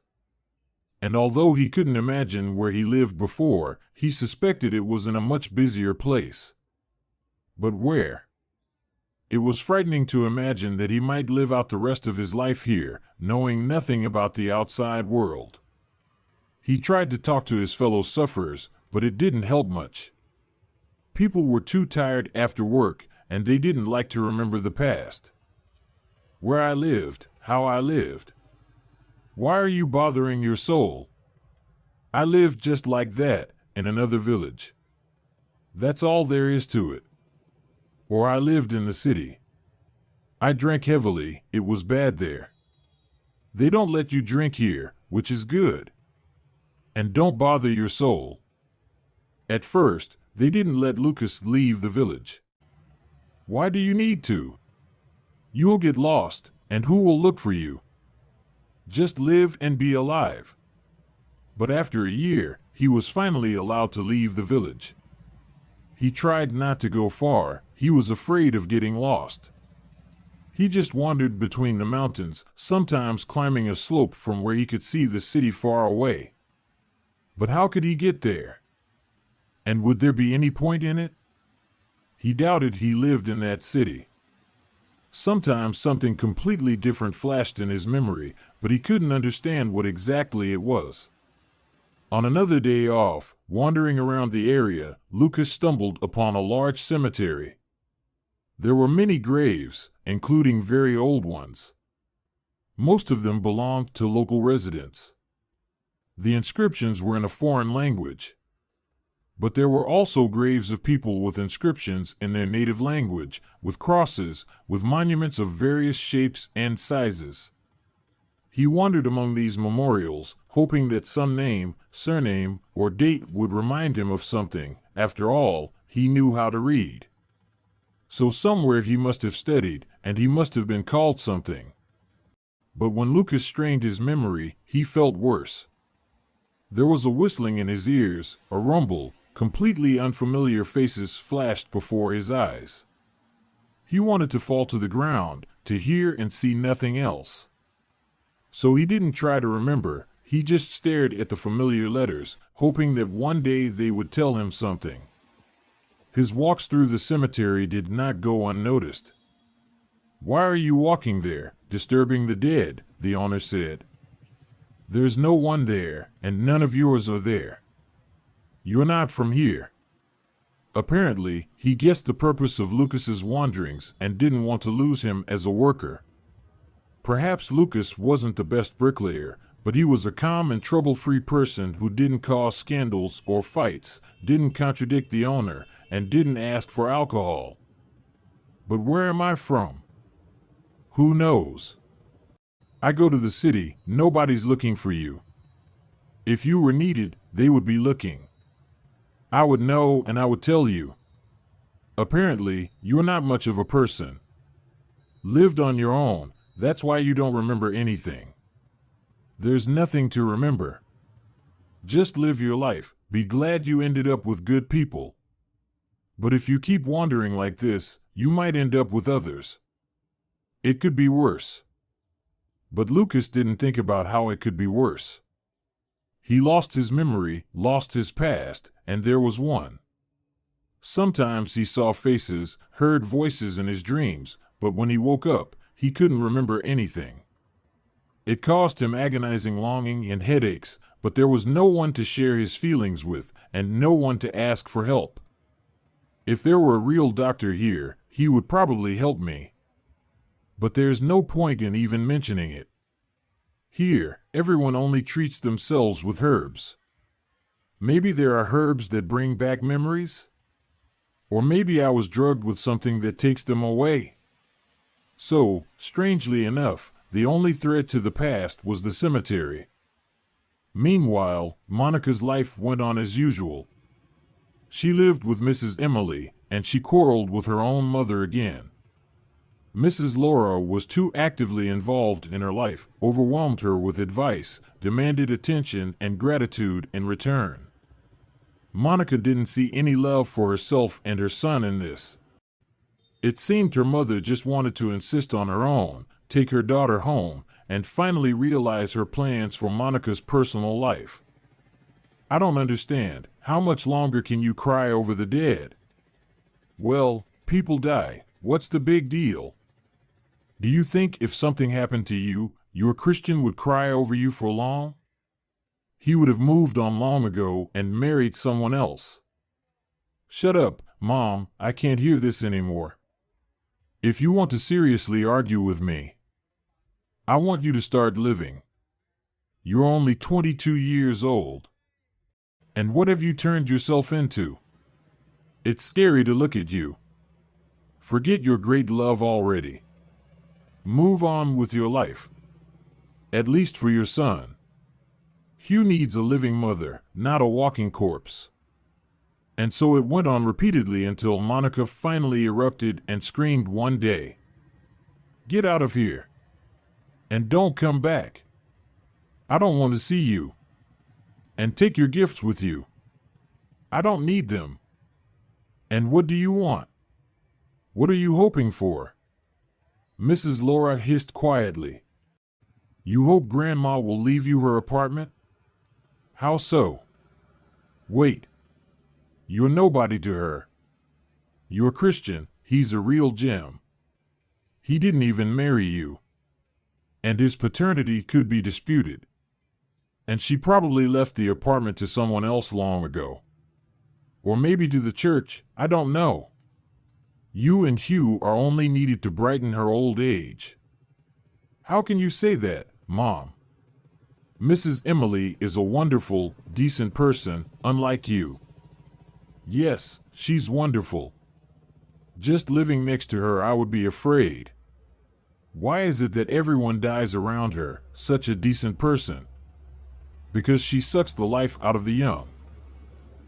And although he couldn't imagine where he lived before, he suspected it was in a much busier place. But where? It was frightening to imagine that he might live out the rest of his life here, knowing nothing about the outside world. He tried to talk to his fellow sufferers, but it didn't help much. People were too tired after work, and they didn't like to remember the past. Where I lived, how I lived. Why are you bothering your soul? I lived just like that, in another village. That's all there is to it. Or I lived in the city. I drank heavily, it was bad there. They don't let you drink here, which is good. And don't bother your soul. At first, they didn't let Lucas leave the village. Why do you need to? You'll get lost, and who will look for you? Just live and be alive. But after a year, he was finally allowed to leave the village. He tried not to go far, he was afraid of getting lost. He just wandered between the mountains, sometimes climbing a slope from where he could see the city far away. But how could he get there? And would there be any point in it? He doubted he lived in that city. Sometimes something completely different flashed in his memory, but he couldn't understand what exactly it was. On another day off, wandering around the area, Lucas stumbled upon a large cemetery. There were many graves, including very old ones. Most of them belonged to local residents. The inscriptions were in a foreign language. But there were also graves of people with inscriptions in their native language, with crosses, with monuments of various shapes and sizes. He wandered among these memorials, hoping that some name, surname, or date would remind him of something. After all, he knew how to read. So somewhere he must have studied, and he must have been called something. But when Lucas strained his memory, he felt worse. There was a whistling in his ears, a rumble. Completely unfamiliar faces flashed before his eyes. He wanted to fall to the ground, to hear and see nothing else. So he didn't try to remember, he just stared at the familiar letters, hoping that one day they would tell him something. His walks through the cemetery did not go unnoticed. "Why are you walking there, disturbing the dead?" the owner said. "There's no one there, and none of yours are there. You're not from here." Apparently, he guessed the purpose of Lucas's wanderings and didn't want to lose him as a worker. Perhaps Lucas wasn't the best bricklayer, but he was a calm and trouble-free person who didn't cause scandals or fights, didn't contradict the owner, and didn't ask for alcohol. But where am I from? Who knows? I go to the city, nobody's looking for you. If you were needed, they would be looking. I would know and I would tell you. Apparently, you're not much of a person. Lived on your own, that's why you don't remember anything. There's nothing to remember. Just live your life, be glad you ended up with good people. But if you keep wandering like this, you might end up with others. It could be worse. But Lucas didn't think about how it could be worse. He lost his memory, lost his past, and there was one. Sometimes he saw faces, heard voices in his dreams, but when he woke up, he couldn't remember anything. It caused him agonizing longing and headaches, but there was no one to share his feelings with and no one to ask for help. If there were a real doctor here, he would probably help me. But there's no point in even mentioning it. Here, everyone only treats themselves with herbs. Maybe there are herbs that bring back memories? Or maybe I was drugged with something that takes them away. So, strangely enough, the only thread to the past was the cemetery. Meanwhile, Monica's life went on as usual. She lived with Mrs. Emily, and she quarreled with her own mother again. Mrs. Laura was too actively involved in her life, overwhelmed her with advice, demanded attention and gratitude in return. Monica didn't see any love for herself and her son in this. It seemed her mother just wanted to insist on her own, take her daughter home, and finally realize her plans for Monica's personal life. I don't understand. How much longer can you cry over the dead? Well, people die. What's the big deal? Do you think if something happened to you, your Christian would cry over you for long? He would have moved on long ago and married someone else. Shut up, Mom, I can't hear this anymore. If you want to seriously argue with me, I want you to start living. You're only 22 years old. And what have you turned yourself into? It's scary to look at you. Forget your great love already. Move on with your life. At least for your son. Hugh needs a living mother, not a walking corpse. And so it went on repeatedly until Monica finally erupted and screamed one day, "Get out of here. And don't come back. I don't want to see you. And take your gifts with you. I don't need them. And what do you want? What are you hoping for?" Mrs. Laura hissed quietly. "You hope Grandma will leave you her apartment? How so? Wait. You're nobody to her. You're Christian, he's a real gem. He didn't even marry you. And his paternity could be disputed. And she probably left the apartment to someone else long ago. Or maybe to the church, I don't know. You and Hugh are only needed to brighten her old age." "How can you say that, Mom? Mrs. Emily is a wonderful, decent person, unlike you." "Yes, she's wonderful. Just living next to her I would be afraid. Why is it that everyone dies around her, such a decent person? Because she sucks the life out of the young.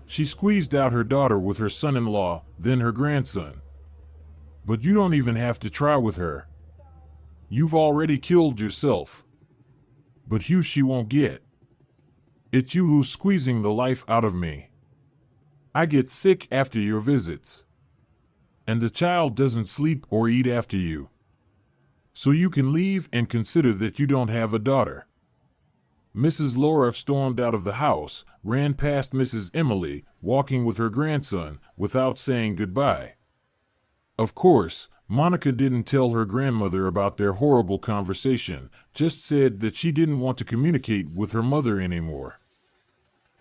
She squeezed out her daughter with her son-in-law, then her grandson. But you don't even have to try with her. You've already killed yourself. But Hugh she won't get. It's you who's squeezing the life out of me. I get sick after your visits. And the child doesn't sleep or eat after you. So you can leave and consider that you don't have a daughter." Mrs. Laura stormed out of the house, ran past Mrs. Emily, walking with her grandson, without saying goodbye. Of course, Monica didn't tell her grandmother about their horrible conversation, just said that she didn't want to communicate with her mother anymore.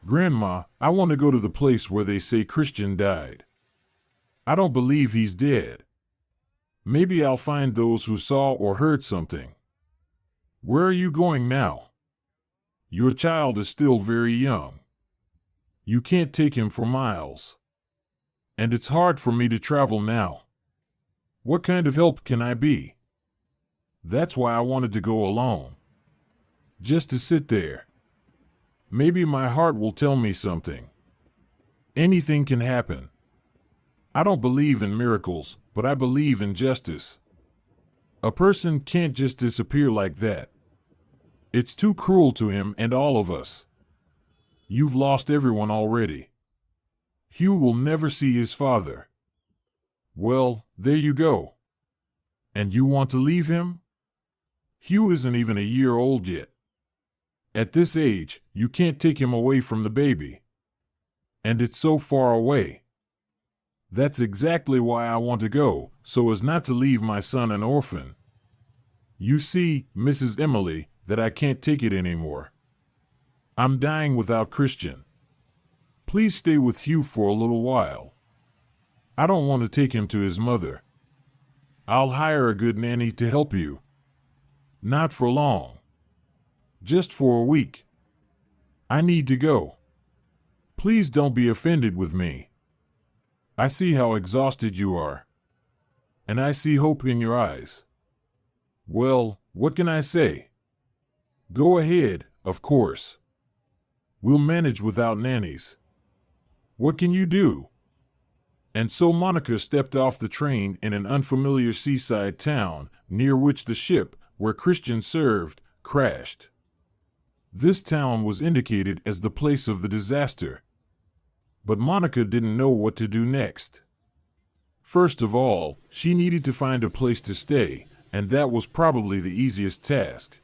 "Grandma, I want to go to the place where they say Christian died. I don't believe he's dead. Maybe I'll find those who saw or heard something." "Where are you going now? Your child is still very young. You can't take him for miles. And it's hard for me to travel now. What kind of help can I be? That's why I wanted to go alone. Just to sit there. Maybe my heart will tell me something. Anything can happen. I don't believe in miracles, but I believe in justice. A person can't just disappear like that. It's too cruel to him and all of us. You've lost everyone already. Hugh will never see his father. Well, there you go. And you want to leave him? Hugh isn't even a year old yet. At this age, you can't take him away from the baby. And it's so far away. That's exactly why I want to go, so as not to leave my son an orphan. You see, Mrs. Emily, that I can't take it anymore. I'm dying without Christian. Please stay with Hugh for a little while. I don't want to take him to his mother. I'll hire a good nanny to help you. Not for long. Just for a week. I need to go. Please don't be offended with me. I see how exhausted you are. And I see hope in your eyes. Well, what can I say? Go ahead, of course. We'll manage without nannies. What can you do? And so Monica stepped off the train in an unfamiliar seaside town near which the ship, where Christian served, crashed. This town was indicated as the place of the disaster. But Monica didn't know what to do next. First of all, she needed to find a place to stay, and that was probably the easiest task.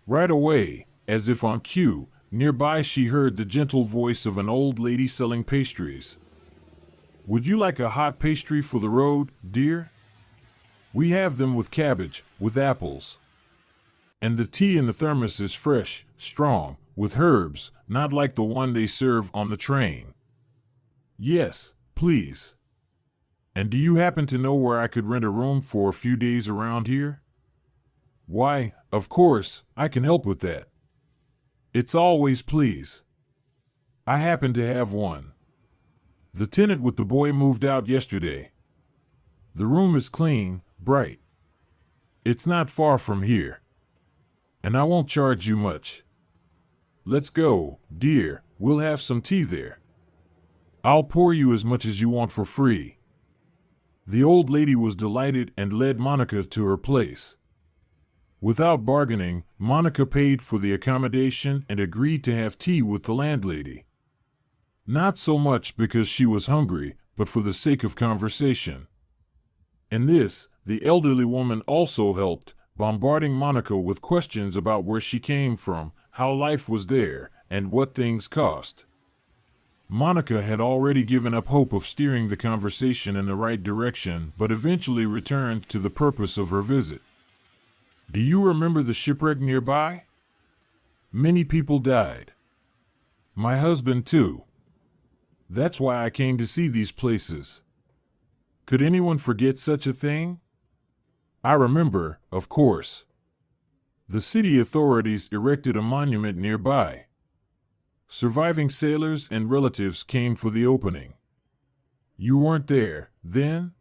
Right away, as if on cue, nearby she heard the gentle voice of an old lady selling pastries. Would you like a hot pastry for the road, dear? We have them with cabbage, with apples. And the tea in the thermos is fresh, strong, with herbs, not like the one they serve on the train. Yes, please. And do you happen to know where I could rent a room for a few days around here? Why, of course, I can help with that. It's always please. I happen to have one. The tenant with the boy moved out yesterday. The room is clean, bright. It's not far from here. And I won't charge you much. Let's go, dear, we'll have some tea there. I'll pour you as much as you want for free. The old lady was delighted and led Monica to her place. Without bargaining, Monica paid for the accommodation and agreed to have tea with the landlady. Not so much because she was hungry, but for the sake of conversation. In this, the elderly woman also helped, bombarding Monica with questions about where she came from, how life was there, and what things cost. Monica had already given up hope of steering the conversation in the right direction, but eventually returned to the purpose of her visit. Do you remember the shipwreck nearby? Many people died. My husband too. That's why I came to see these places. Could anyone forget such a thing? I remember, of course. The city authorities erected a monument nearby. Surviving sailors and relatives came for the opening. You weren't there, then?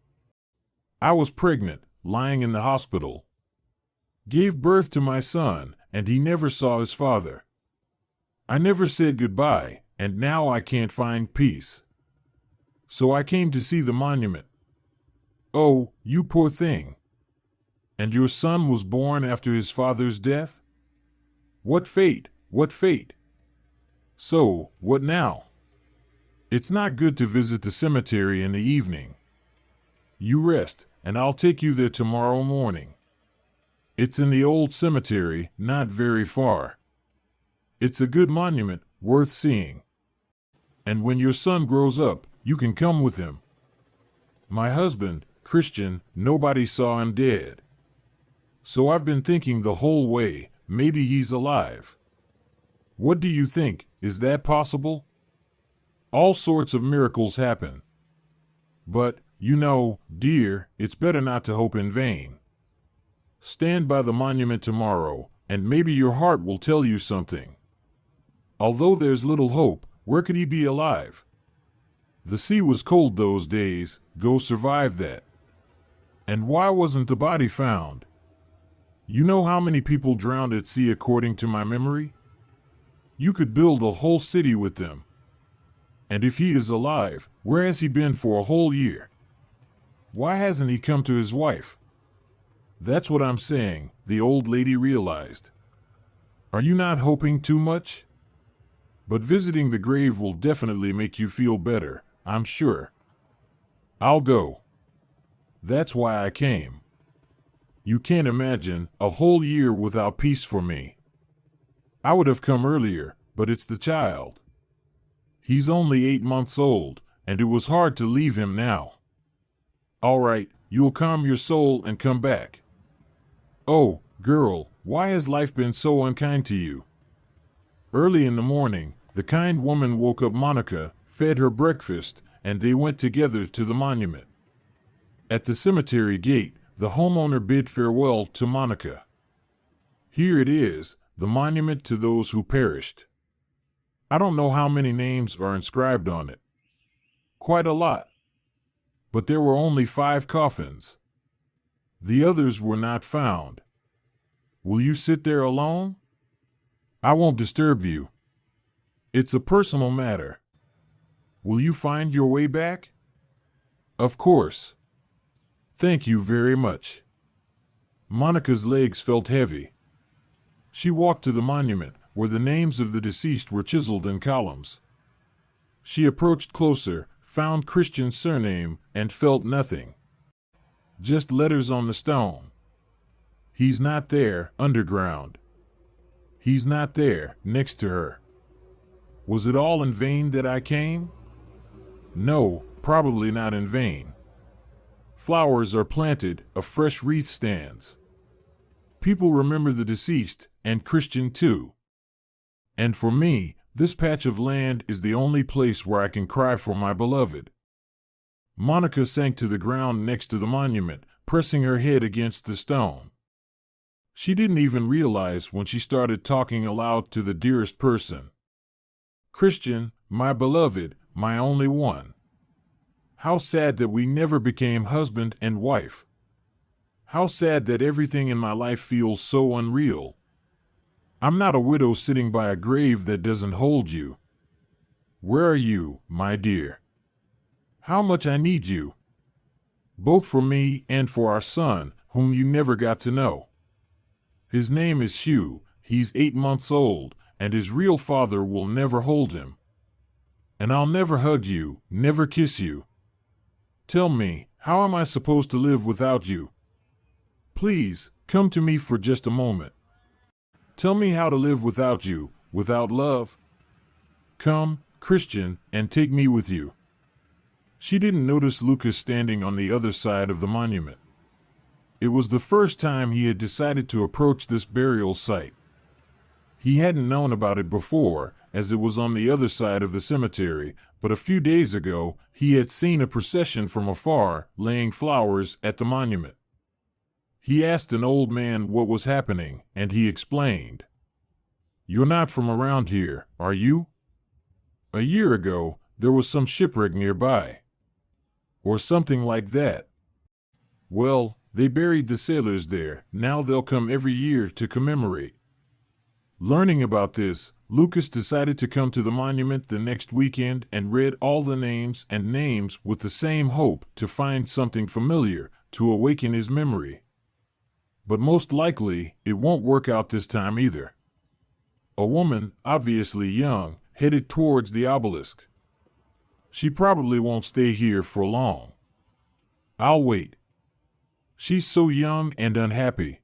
I was pregnant, lying in the hospital. Gave birth to my son, and he never saw his father. I never said goodbye, and now I can't find peace. So I came to see the monument. Oh, you poor thing. And your son was born after his father's death? What fate, what fate? So, what now? It's not good to visit the cemetery in the evening. You rest, and I'll take you there tomorrow morning. It's in the old cemetery, not very far. It's a good monument, worth seeing. And when your son grows up, you can come with him. My husband, Christian, nobody saw him dead. So I've been thinking the whole way, maybe he's alive. What do you think, is that possible? All sorts of miracles happen. But, you know, dear, it's better not to hope in vain. Stand by the monument tomorrow, and maybe your heart will tell you something. Although there's little hope, where could he be alive? The sea was cold those days, go survive that. And why wasn't the body found? You know how many people drowned at sea according to my memory? You could build a whole city with them. And if he is alive, where has he been for a whole year? Why hasn't he come to his wife? That's what I'm saying, the old lady realized. Are you not hoping too much? But visiting the grave will definitely make you feel better, I'm sure. I'll go. That's why I came. You can't imagine a whole year without peace for me. I would have come earlier, but it's the child. He's only 8 months old, and it was hard to leave him now. All right, you'll calm your soul and come back. Oh, girl, why has life been so unkind to you? Early in the morning, the kind woman woke up Monica, fed her breakfast, and they went together to the monument. At the cemetery gate, the homeowner bid farewell to Monica. Here it is, the monument to those who perished. I don't know how many names are inscribed on it. Quite a lot. But there were only 5 coffins. The others were not found. Will you sit there alone? I won't disturb you. It's a personal matter. Will you find your way back? Of course. Thank you very much. Monica's legs felt heavy. She walked to the monument, where the names of the deceased were chiseled in columns. She approached closer, found Christian's surname, and felt nothing. Just letters on the stone. He's not there, underground. He's not there, next to her. Was it all in vain that I came? No, probably not in vain. Flowers are planted, a fresh wreath stands. People remember the deceased, and Christian too. And for me, this patch of land is the only place where I can cry for my beloved. Monica sank to the ground next to the monument, pressing her head against the stone. She didn't even realize when she started talking aloud to the dearest person. Christian, my beloved, my only one. How sad that we never became husband and wife. How sad that everything in my life feels so unreal. I'm not a widow sitting by a grave that doesn't hold you. Where are you, my dear? How much I need you. Both for me and for our son, whom you never got to know. His name is Hugh, he's 8 months old, and his real father will never hold him. And I'll never hug you, never kiss you. Tell me, how am I supposed to live without you? Please, come to me for just a moment. Tell me how to live without you, without love. Come, Christian, and take me with you. She didn't notice Lucas standing on the other side of the monument. It was the first time he had decided to approach this burial site. He hadn't known about it before, as it was on the other side of the cemetery, but a few days ago, he had seen a procession from afar, laying flowers at the monument. He asked an old man what was happening, and he explained. You're not from around here, are you? A year ago, there was some shipwreck nearby. Or something like that. Well, they buried the sailors there, now they'll come every year to commemorate. Learning about this, Lucas decided to come to the monument the next weekend and read all the names and names with the same hope to find something familiar, to awaken his memory. But most likely, it won't work out this time either. A woman, obviously young, headed towards the obelisk. She probably won't stay here for long. I'll wait. She's so young and unhappy.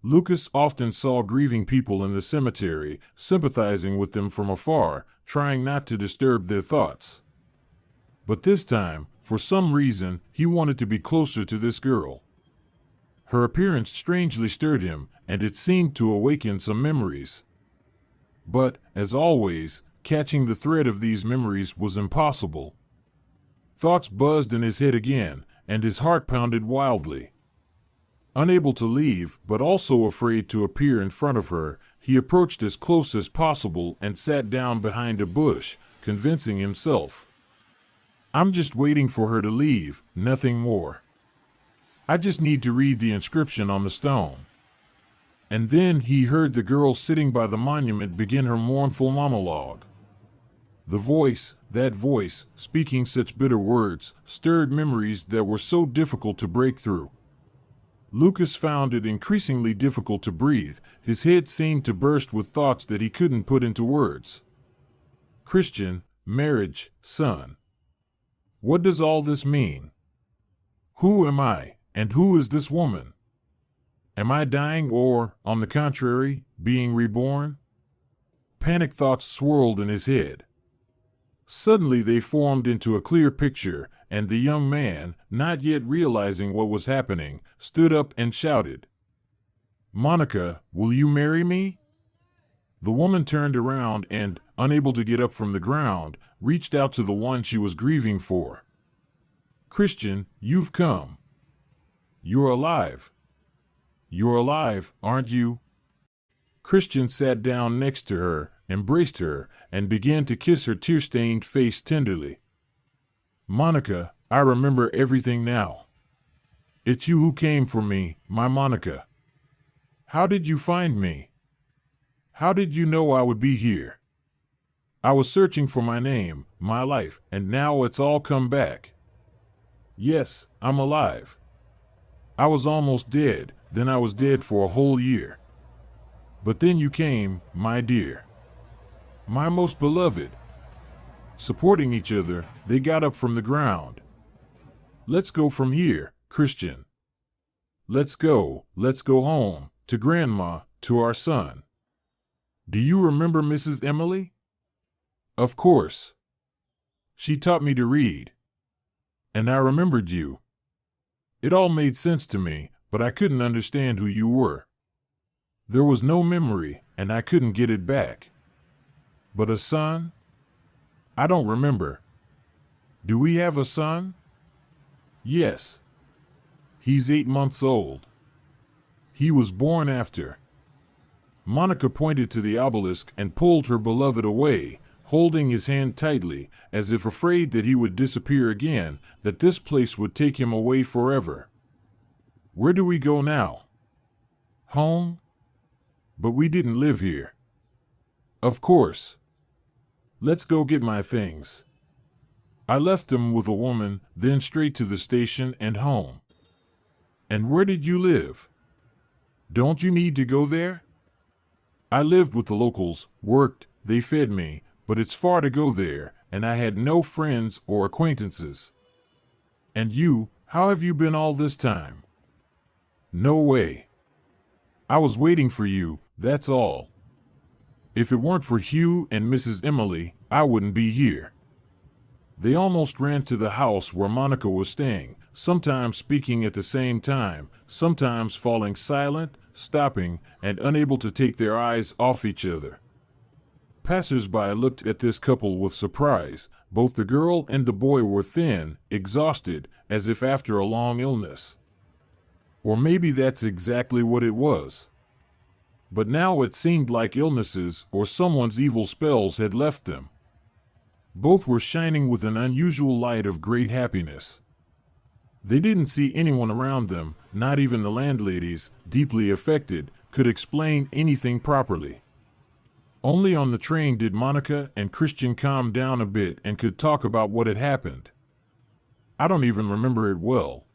Lucas often saw grieving people in the cemetery, sympathizing with them from afar, trying not to disturb their thoughts. But this time, for some reason, he wanted to be closer to this girl. Her appearance strangely stirred him, and it seemed to awaken some memories. But, as always, catching the thread of these memories was impossible. Thoughts buzzed in his head again, and his heart pounded wildly. Unable to leave, but also afraid to appear in front of her, he approached as close as possible and sat down behind a bush, convincing himself. I'm just waiting for her to leave, nothing more. I just need to read the inscription on the stone. And then he heard the girl sitting by the monument begin her mournful monologue. The voice, that voice, speaking such bitter words, stirred memories that were so difficult to break through. Lucas found it increasingly difficult to breathe. His head seemed to burst with thoughts that he couldn't put into words. Christian, marriage, son. What does all this mean? Who am I, and who is this woman? Am I dying or, on the contrary, being reborn? Panic thoughts swirled in his head. Suddenly they formed into a clear picture, and the young man, not yet realizing what was happening, stood up and shouted, Monica, will you marry me? The woman turned around and, unable to get up from the ground, reached out to the one she was grieving for. "Christian, you've come. You're alive. You're alive, aren't you?" Christian sat down next to her, embraced her, and began to kiss her tear-stained face tenderly. "Monica, I remember everything now. It's you who came for me, my Monica. How did you find me? How did you know I would be here? I was searching for my name, my life, and now it's all come back. Yes, I'm alive. I was almost dead, then I was dead for a whole year. But then you came, my dear. My most beloved." Supporting each other, they got up from the ground. "Let's go from here, Christian. Let's go home, to Grandma, to our son. Do you remember Mrs. Emily?" "Of course. She taught me to read. And I remembered you. It all made sense to me, but I couldn't understand who you were. There was no memory, and I couldn't get it back. But a son? I don't remember. Do we have a son?" "Yes. He's 8 months old. He was born after." Monica pointed to the obelisk and pulled her beloved away, holding his hand tightly, as if afraid that he would disappear again, that this place would take him away forever. "Where do we go now?" "Home? But we didn't live here." "Of course. Let's go get my things." I left them with a woman, then straight to the station and home. "And where did you live? Don't you need to go there?" "I lived with the locals, worked, they fed me, but it's far to go there, and I had no friends or acquaintances." "And you, how have you been all this time?" "No way. I was waiting for you, that's all. If it weren't for Hugh and Mrs. Emily, I wouldn't be here." They almost ran to the house where Monica was staying, sometimes speaking at the same time, sometimes falling silent, stopping, and unable to take their eyes off each other. Passers-by looked at this couple with surprise. Both the girl and the boy were thin, exhausted, as if after a long illness. Or maybe that's exactly what it was. But now it seemed like illnesses or someone's evil spells had left them. Both were shining with an unusual light of great happiness. They didn't see anyone around them, not even the landladies, deeply affected, could explain anything properly. Only on the train did Monica and Christian calm down a bit and could talk about what had happened. I don't even remember it well.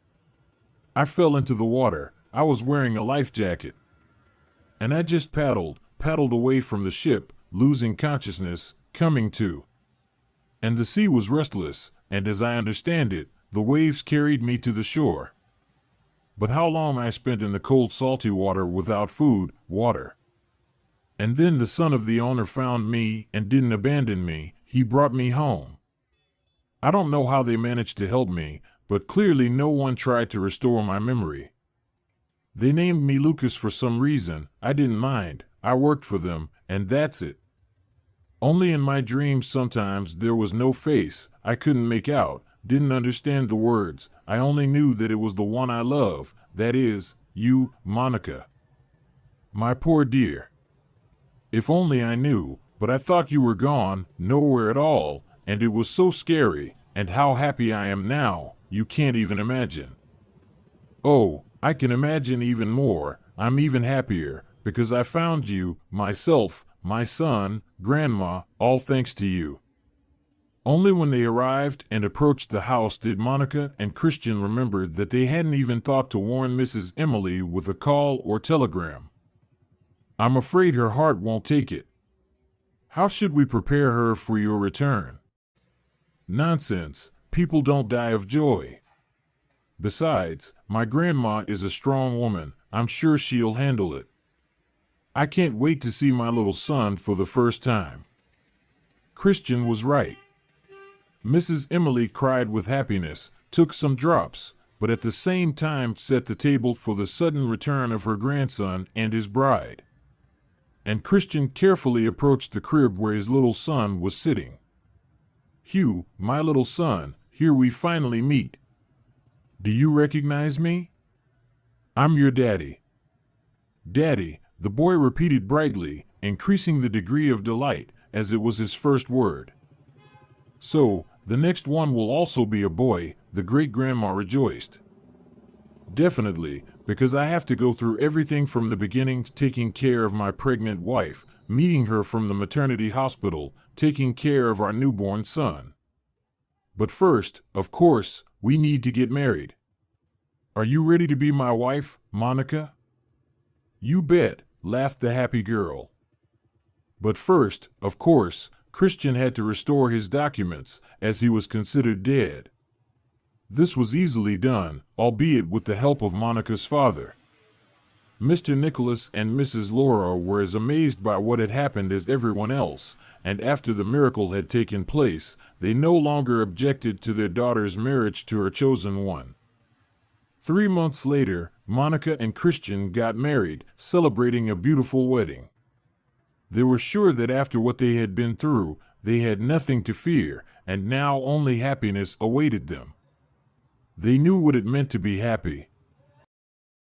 I fell into the water. I was wearing a life jacket. And I just paddled away from the ship, losing consciousness, coming to. And the sea was restless, and as I understand it, the waves carried me to the shore. But how long I spent in the cold salty water without food, water. And then the son of the owner found me and didn't abandon me, he brought me home. I don't know how they managed to help me, but clearly no one tried to restore my memory. They named me Lucas for some reason. I didn't mind. I worked for them, and that's it. Only in my dreams sometimes there was no face. I couldn't make out, didn't understand the words. I only knew that it was the one I love, that is, you, Monica. My poor dear. If only I knew, but I thought you were gone, nowhere at all, and it was so scary, and how happy I am now, you can't even imagine. Oh, I can imagine even more. I'm even happier, because I found you, myself, my son, Grandma, all thanks to you. Only when they arrived and approached the house did Monica and Christian remember that they hadn't even thought to warn Mrs. Emily with a call or telegram. I'm afraid her heart won't take it. How should we prepare her for your return? Nonsense, people don't die of joy. Besides, my grandma is a strong woman. I'm sure she'll handle it. I can't wait to see my little son for the first time. Christian was right. Mrs. Emily cried with happiness, took some drops, but at the same time set the table for the sudden return of her grandson and his bride. and Christian carefully approached the crib where his little son was sitting. "Hugh, my little son, here we finally meet. Do you recognize me? I'm your daddy." "Daddy," the boy repeated brightly, increasing the degree of delight, as it was his first word. "So, the next one will also be a boy," the great-grandma rejoiced. "Definitely, because I have to go through everything from the beginnings, taking care of my pregnant wife, meeting her from the maternity hospital, taking care of our newborn son. But first, of course, we need to get married. Are you ready to be my wife, Monica?" "You bet," laughed the happy girl. But first, of course, Christian had to restore his documents, as he was considered dead. This was easily done, albeit with the help of Monica's father. Mr. Nicholas and Mrs. Laura were as amazed by what had happened as everyone else, and after the miracle had taken place, they no longer objected to their daughter's marriage to her chosen one. 3 months later, Monica and Christian got married, celebrating a beautiful wedding. They were sure that after what they had been through, they had nothing to fear, and now only happiness awaited them. They knew what it meant to be happy,